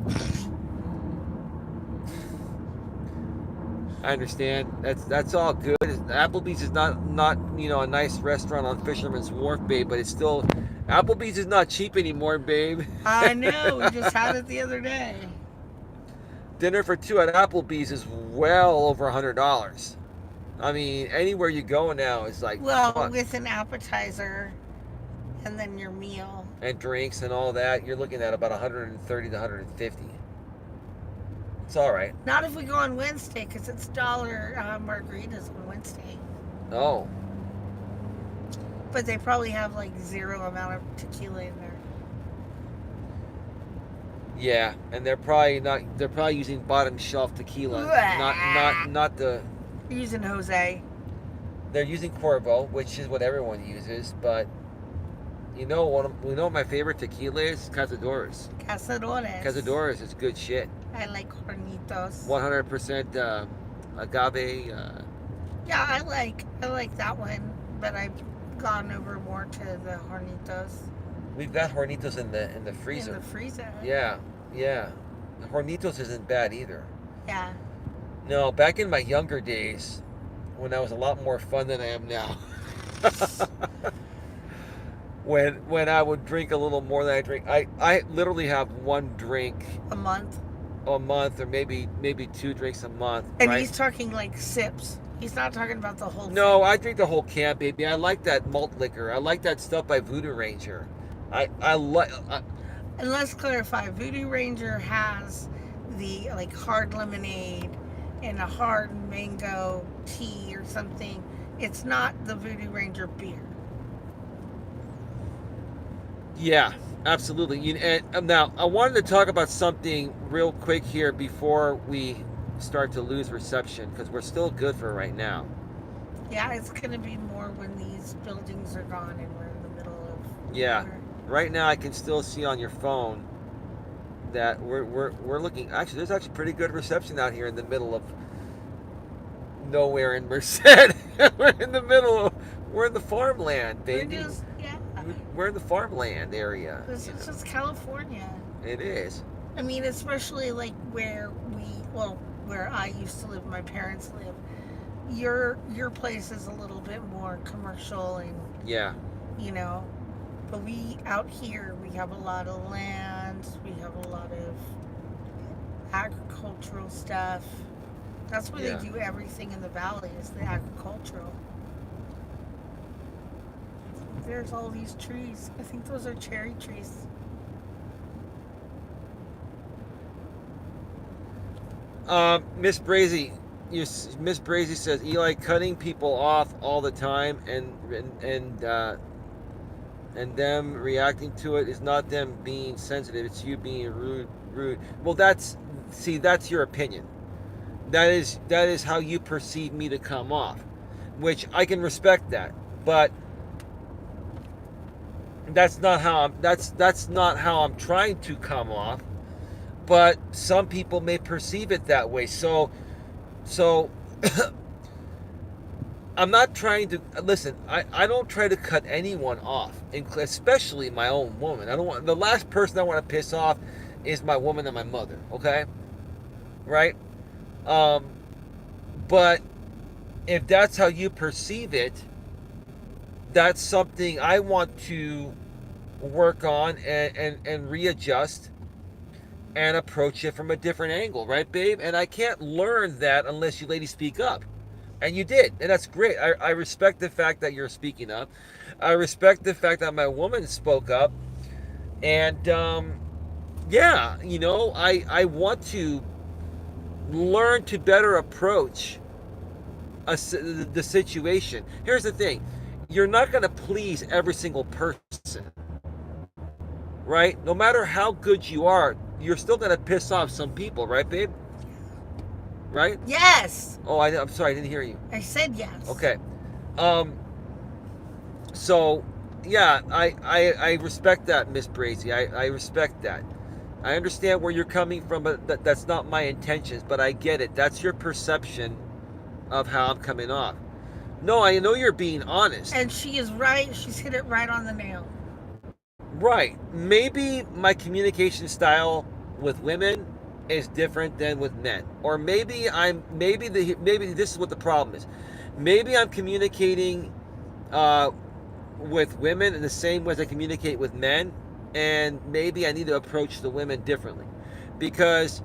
I understand. That's all good. Applebee's is not a nice restaurant on Fisherman's Wharf, babe, but it's still Applebee's is not cheap anymore, babe. I know. We just had it the other day. Dinner for two at Applebee's is well over $100. I mean, anywhere you go now is like with an appetizer and then your meal and drinks and all that, you're looking at about $130 to $150. It's all right. Not if we go on Wednesday, because it's dollar margaritas on Wednesday. Oh, But they probably have like zero amount of tequila in there. yeah, and they're probably not. They're probably using bottom shelf tequila, not the. You're using Jose. They're using Corvo, which is what everyone uses, but you know what my favorite tequila is? Cazadores. Cazadores. Cazadores is good shit. I like Hornitos. 100% agave. Yeah, I like that one, but I've gone over more to the Hornitos. We've got Hornitos in the freezer. In the freezer. Yeah, yeah. Hornitos isn't bad either. Yeah. No, back in my younger days, when I was a lot more fun than I am now. when I would drink a little more than I drink, I literally have one drink A month. a month, or maybe 2 drinks a month. And right? he's talking like sips. He's not talking about the whole No, thing. I drink the whole can, baby. I like that malt liquor. I like that stuff by Voodoo Ranger. I like. And let's clarify, Voodoo Ranger has the like hard lemonade and a hard mango tea or something. It's not the Voodoo Ranger beer. Yeah, absolutely. And now I wanted to talk about something real quick here before we start to lose reception, because we're still good for right now. Yeah, it's gonna be more when these buildings are gone and we're in the middle of Yeah. nowhere. Right now, I can still see on your phone that we're looking. Actually, there's actually pretty good reception out here in the middle of nowhere in Merced. We're in the middle of. We're in the farmland, baby. We're in the farmland area. This is just California. It is. I mean, especially like where where I used to live, my parents live. Your place is a little bit more commercial and Yeah. you know, but we out here we have a lot of land, we have a lot of agricultural stuff. That's where Yeah. they do everything in the valley is the agricultural. There's all these trees. I think those are cherry trees. Miss Brazy, Miss Brazy says Eli cutting people off all the time and them reacting to it is not them being sensitive. It's you being rude. Well, that's your opinion. That is how you perceive me to come off, which I can respect that, but that's not how I'm trying to come off. But some people may perceive it that way. So I'm not trying to listen. I don't try to cut anyone off, especially my own woman. I don't want the last person I want to piss off is my woman and my mother. Okay, right? But if that's how you perceive it, that's something I want to work on and readjust and approach it from a different angle, right, babe? And I can't learn that unless you ladies speak up. And you did, and that's great. I respect the fact that you're speaking up. I respect the fact that my woman spoke up. And, yeah, you know, I want to learn to better approach the situation. Here's the thing. You're not going to please every single person, right? No matter how good you are, you're still going to piss off some people, right, babe? Right? Yes. Oh, I'm sorry, I didn't hear you. I said yes. Okay. So, yeah, I respect that, Miss Brazy. I respect that. I understand where you're coming from, but that's not my intentions, but I get it. That's your perception of how I'm coming off. No, I know you're being honest. And she is right. She's hit it right on the nail. Right. Maybe my communication style with women is different than with men. Or maybe this is what the problem is. Maybe I'm communicating with women in the same way as I communicate with men, and maybe I need to approach the women differently. Because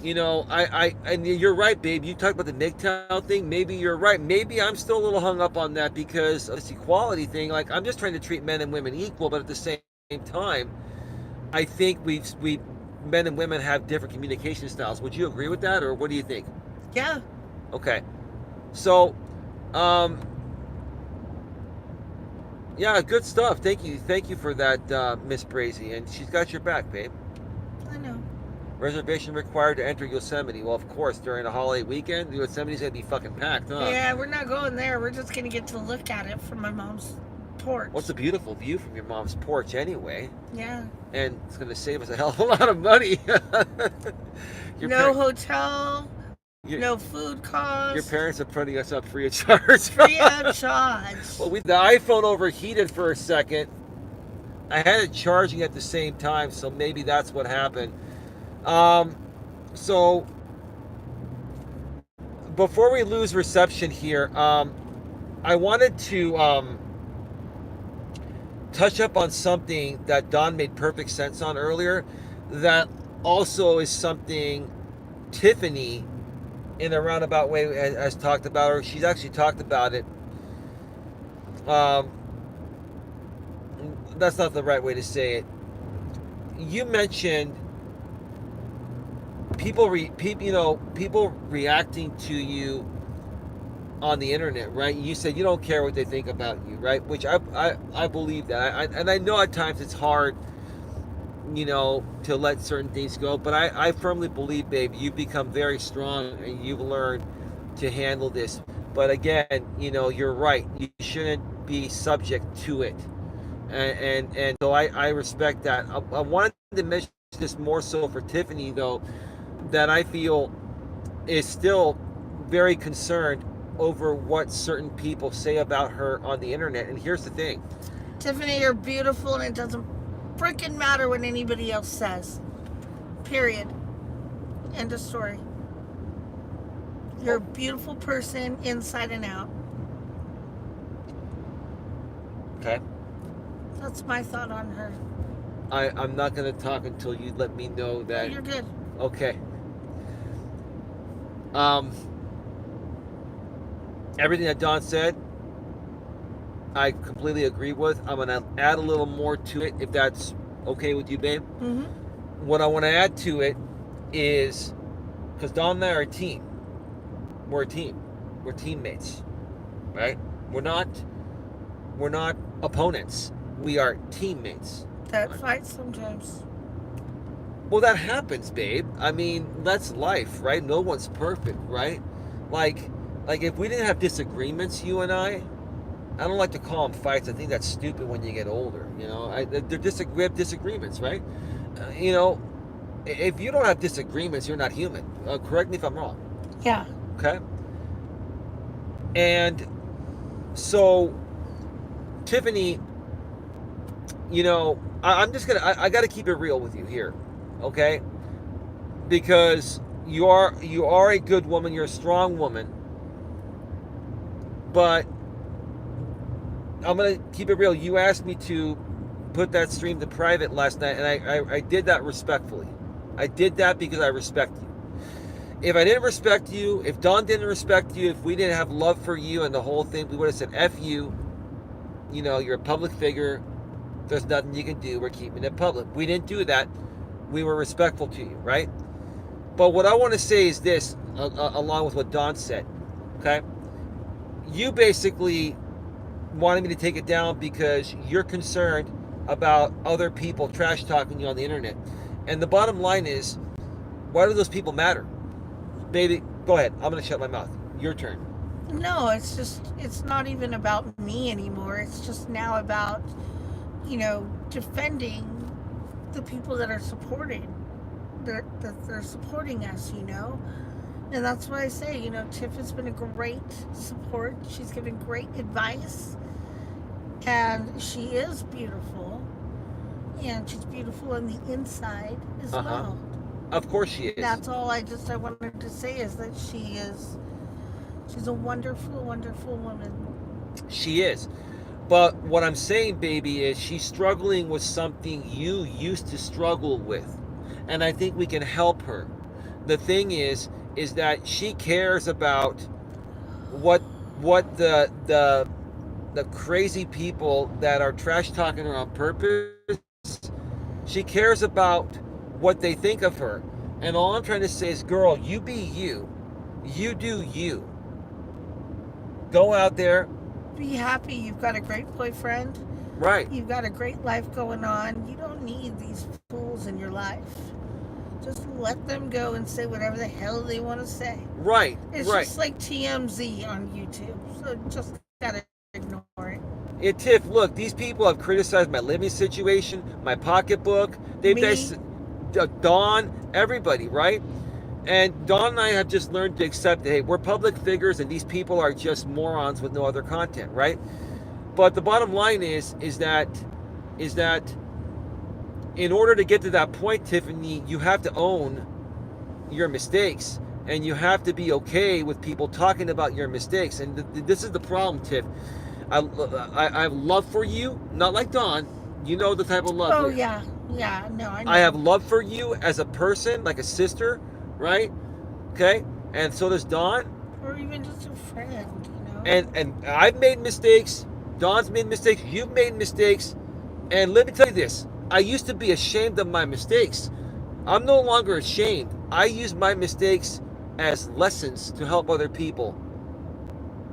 you know, and you're right, babe. You talked about the MGTOW thing. Maybe you're right. Maybe I'm still a little hung up on that because of this equality thing. Like, I'm just trying to treat men and women equal, but at the same time, I think men and women have different communication styles. Would you agree with that, or what do you think? Yeah. Okay. So, yeah, good stuff. Thank you for that, Miss Brazy, and she's got your back, babe. I know. Reservation required to enter Yosemite. Well, of course, during a holiday weekend, Yosemite's gonna be fucking packed, huh? Yeah, we're not going there. We're just gonna get to look at it from my mom's porch. Well, it's a beautiful view from your mom's porch, anyway. Yeah. And it's gonna save us a hell of a lot of money. No hotel. Your, no food costs. Your parents are putting us up free of charge. Free of charge. Well, the iPhone overheated for a second. I had it charging at the same time, so maybe that's what happened. So before we lose reception here, I wanted to touch up on something that Don made perfect sense on earlier. That also is something Tiffany, in a roundabout way, has talked about, or she's actually talked about it. That's not the right way to say it. You mentioned people reacting to you on the internet, right? You said you don't care what they think about you, right? Which I believe that. And I know at times it's hard, to let certain things go, but I firmly believe, babe, you've become very strong and you've learned to handle this. But again, you're right. You shouldn't be subject to it. And so I respect that. I wanted to mention this more so for Tiffany, though, that I feel is still very concerned over what certain people say about her on the internet. And here's the thing. Tiffany, you're beautiful, and it doesn't freaking matter what anybody else says. Period. End of story. You're a beautiful person inside and out. Okay. That's my thought on her. I'm not going to talk until you let me know that. You're good. Okay. Everything that Don said, I completely agree with. I'm going to add a little more to it, if that's okay with you, babe. Mm-hmm. What I want to add to it is, because Don and I are a team. We're a team. We're teammates, right? We're not opponents. We are teammates. That fights sometimes. Well, that happens, babe. I mean, that's life, right? No one's perfect, right? Like if we didn't have disagreements, you and I don't like to call them fights. I think that's stupid when you get older. We have disagreements, right? If you don't have disagreements, you're not human. Correct me if I'm wrong. Yeah. Okay. And so, Tiffany, I'm just I got to keep it real with you here, okay? Because you are a good woman. You're a strong woman. But I'm gonna keep it real. You asked me to put that stream to private last night, and I did that respectfully. I did that because I respect you. If I didn't respect you, if Don didn't respect you, if we didn't have love for you and the whole thing, we would have said, F you. You're a public figure. There's nothing you can do. We're keeping it public. We didn't do that. We were respectful to you, right? But what I want to say is this, along with what Don said, okay? You basically wanted me to take it down because you're concerned about other people trash talking you on the internet. And the bottom line is, why do those people matter? Baby, go ahead. I'm going to shut my mouth. Your turn. No, it's not even about me anymore. It's just now about, defending the people that are supporting, that they're supporting us, And that's why I say, Tiff has been a great support. She's given great advice. And she is beautiful. And she's beautiful on the inside as well. Of course she is. That's all I wanted to say is that she's a wonderful, wonderful woman. She is. But what I'm saying, baby, is she's struggling with something you used to struggle with. And I think we can help her. The thing is that she cares about what the crazy people that are trash talking her on purpose. She cares about what they think of her. And all I'm trying to say is, girl, you be you. You do you. Go out there. Be happy. You've got a great boyfriend. Right. You've got a great life going on. You don't need these fools in your life. Just let them go and say whatever the hell they want to say. Right. It's right. just like TMZ on YouTube. So just gotta ignore it. Tiff, look, these people have criticized my living situation, my pocketbook. Dawn, everybody, right? And Dawn and I have just learned to accept that, hey, we're public figures and these people are just morons with no other content, right? But the bottom line is that in order to get to that point, Tiffany, you have to own your mistakes. And you have to be okay with people talking about your mistakes. And this is the problem, Tiff. I have love for you, not like Dawn. You know the type of love. Oh, yeah. Yeah, no, I know. I have love for you as a person, like a sister, right? Okay? And so does Dawn. Or even just a friend, you know? And I've made mistakes. Dawn's made mistakes. You've made mistakes. And let me tell you this. I used to be ashamed of my mistakes. I'm no longer ashamed. I use my mistakes as lessons to help other people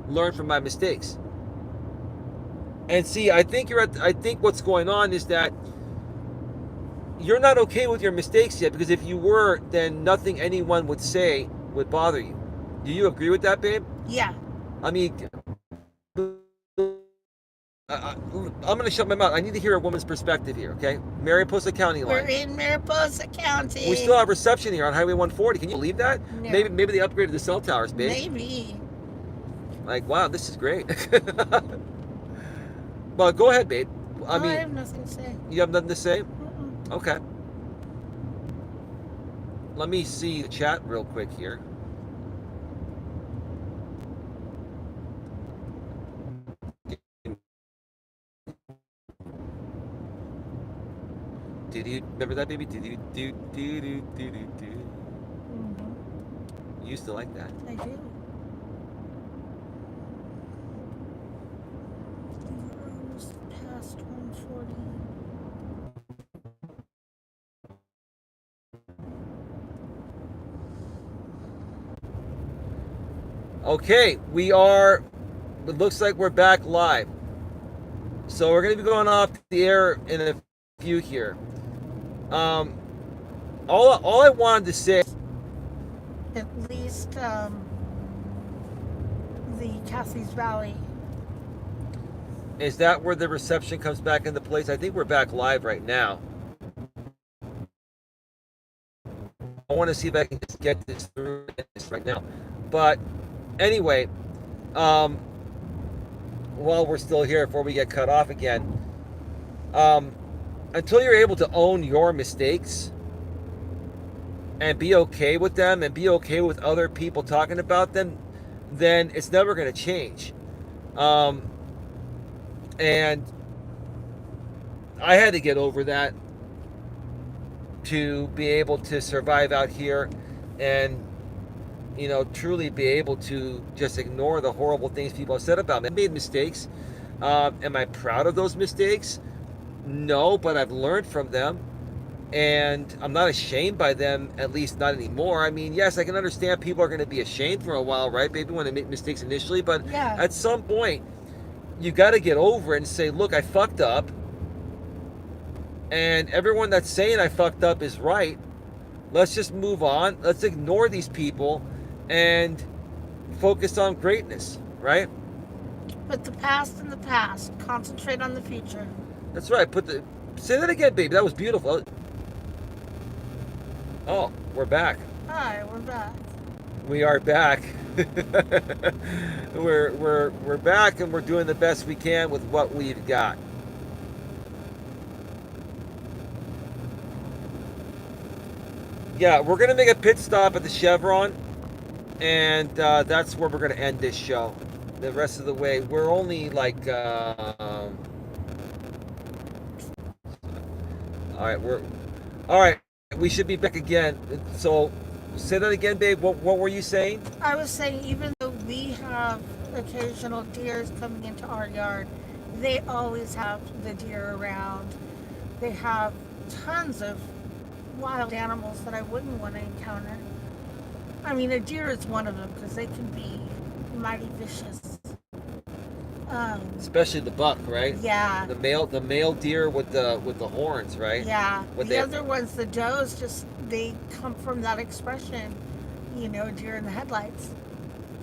learn from my mistakes. And see, I think what's going on is that you're not okay with your mistakes yet, because if you were, then nothing anyone would say would bother you. Do you agree with that, babe? Yeah. I mean, I'm going to shut my mouth. I need to hear a woman's perspective here, okay? Mariposa County line. We're in Mariposa County. We still have reception here on Highway 140. Can you believe that? No. Maybe they upgraded the cell towers, babe. Maybe. Like, wow, this is great. Well, go ahead, babe. I have nothing to say. You have nothing to say? Mm-mm. Okay. Let me see the chat real quick here. Did you remember that, baby? You used to like that. I do. We're almost past 140. Okay, we are. It looks like we're back live. So we're going to be going off the air in a few here. All I wanted to say. At least the Cassie's Valley. Is that where the reception comes back into place? I think we're back live right now. I want to see if I can just get this through right now. But anyway, while we're still here before we get cut off again, until you're able to own your mistakes and be okay with them and be okay with other people talking about them, then it's never going to change. And I had to get over that to be able to survive out here and, truly be able to just ignore the horrible things people have said about me. I made mistakes. Am I proud of those mistakes? No, but I've learned from them. And I'm not ashamed by them, at least not anymore. I mean, yes, I can understand people are going to be ashamed for a while, right? Maybe when they make mistakes initially, but Yeah. At some point, you got to get over it and say, look, I fucked up. And everyone that's saying I fucked up is right. Let's just move on. Let's ignore these people and focus on greatness, right? Put the past in the past. Concentrate on the future. That's right. Say that again, baby. That was beautiful. Oh, we're back. Hi, we're back. We are back. we're back, and we're doing the best we can with what we've got. Yeah, we're gonna make a pit stop at the Chevron, and that's where we're gonna end this show. The rest of the way, we're only like. All right. We should be back again. So, say that again, babe. What were you saying? I was saying, even though we have occasional deers coming into our yard, they always have the deer around. They have tons of wild animals that I wouldn't want to encounter. I mean, a deer is one of them because they can be mighty vicious. Especially the buck, right? Yeah. The male deer with the horns, right? Yeah. What The other ones, the does, just they come from that expression, deer in the headlights.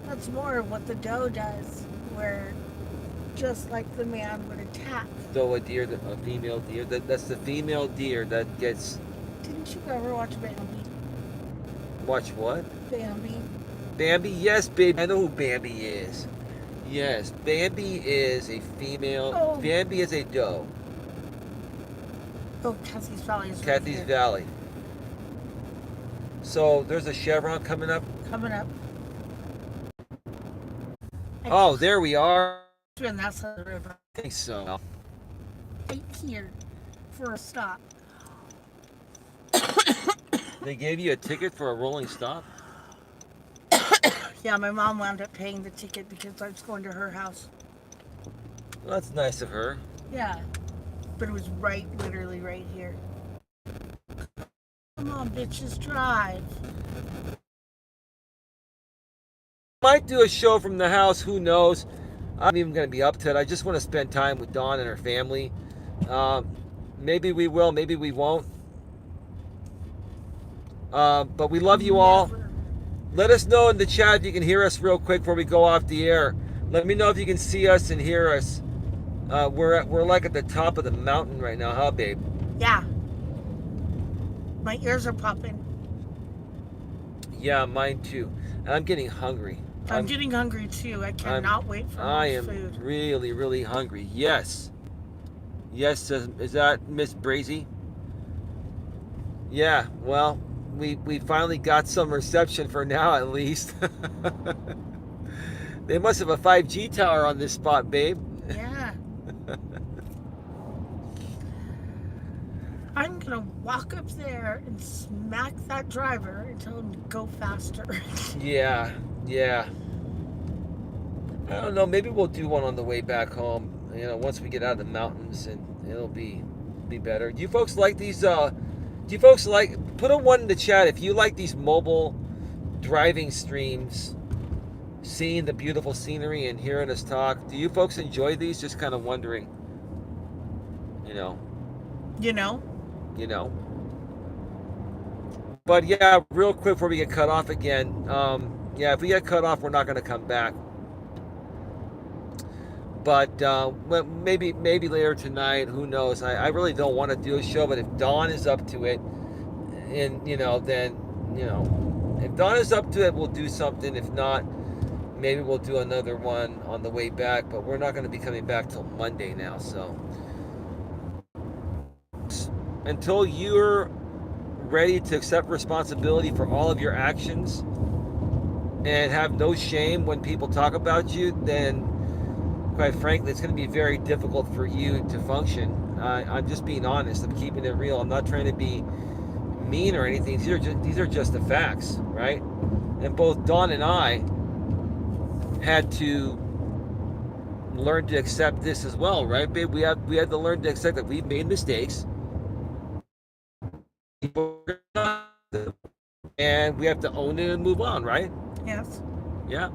That's more of what the doe does, where just like the man would attack. Though a female deer, that's the female deer that gets. Didn't you ever watch Bambi? Watch what? Bambi. Bambi, yes, baby. I know who Bambi is. Yes, Bambi is a female. Oh. Bambi is a doe. Oh, Kathy's Valley is Kathy's right Valley. So there's a chevron coming up. Coming up. Oh, there we are. And that's the river. I think so. Right here for a stop. They gave you a ticket for a rolling stop? Yeah, my mom wound up paying the ticket because I was going to her house. Well, that's nice of her. Yeah, but it was literally right here. Come on, bitches, drive. Might do a show from the house, who knows? I'm even going to be up to it. I just want to spend time with Dawn and her family. Maybe we will, maybe we won't. But we love you all. Let us know in the chat if you can hear us real quick before we go off the air. Let me know if you can see us and hear us. We're like at the top of the mountain right now, huh, babe? Yeah. My ears are popping. Yeah, mine too. And I'm getting hungry. I'm getting hungry too. I cannot wait for I more am food. really, really hungry. Yes. Yes, is that Miss Brazy? Yeah, well, we finally got some reception for now, at least. They must have a 5G tower on this spot, babe. Yeah. I'm going to walk up there and smack that driver and tell him to go faster. Yeah. I don't know, maybe we'll do one on the way back home, once we get out of the mountains, and it'll be better. Do you folks like these, put a one in the chat if you like these mobile driving streams, seeing the beautiful scenery and hearing us talk. Do you folks enjoy these? Just kind of wondering, You know? But yeah, real quick before we get cut off again, if we get cut off, we're not going to come back. But maybe later tonight, who knows? I really don't want to do a show, but if Dawn is up to it, and then if Dawn is up to it, we'll do something. If not, maybe we'll do another one on the way back. But we're not going to be coming back till Monday now. So until you're ready to accept responsibility for all of your actions and have no shame when people talk about you, then quite frankly, it's going to be very difficult for you to function. I'm just being honest. I'm keeping it real. I'm not trying to be mean or anything. These are just the facts, right? And both Dawn and I had to learn to accept this as well, right, babe? We had to learn to accept that we've made mistakes, and we have to own it and move on, right? Yes. Yeah.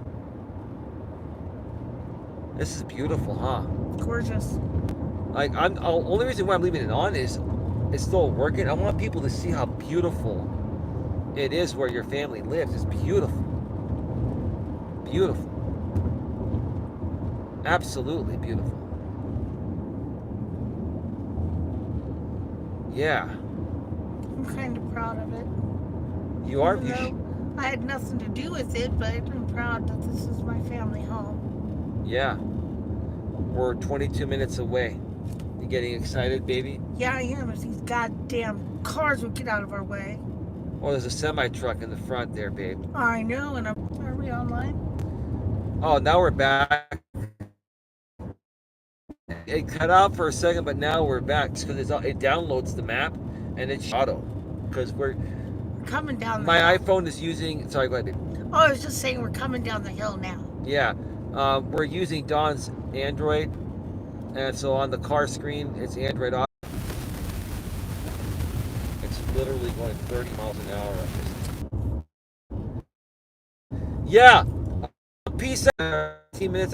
This is beautiful, huh? Gorgeous. Like, only reason why I'm leaving it on is it's still working. I want people to see how beautiful it is where your family lives. It's beautiful. Beautiful. Absolutely beautiful. Yeah. I'm kind of proud of it. You are? Even though I had nothing to do with it, but I'm proud that this is my family home. Yeah. We're 22 minutes away. You getting excited, baby? Yeah, I am. If these goddamn cars would get out of our way. Oh, there's a semi-truck in the front there, babe. I know, and are we online? Oh, now we're back. It cut out for a second, but now we're back because it downloads the map and it's auto. Because we're coming down the my hill. iPhone is using. Sorry, go ahead, babe. Oh, I was just saying we're coming down the hill now. Yeah, we're using Dawn's Android, and so on the car screen it's Android Auto. literally going 30 miles an hour. Yeah. Peace out. 15 minutes.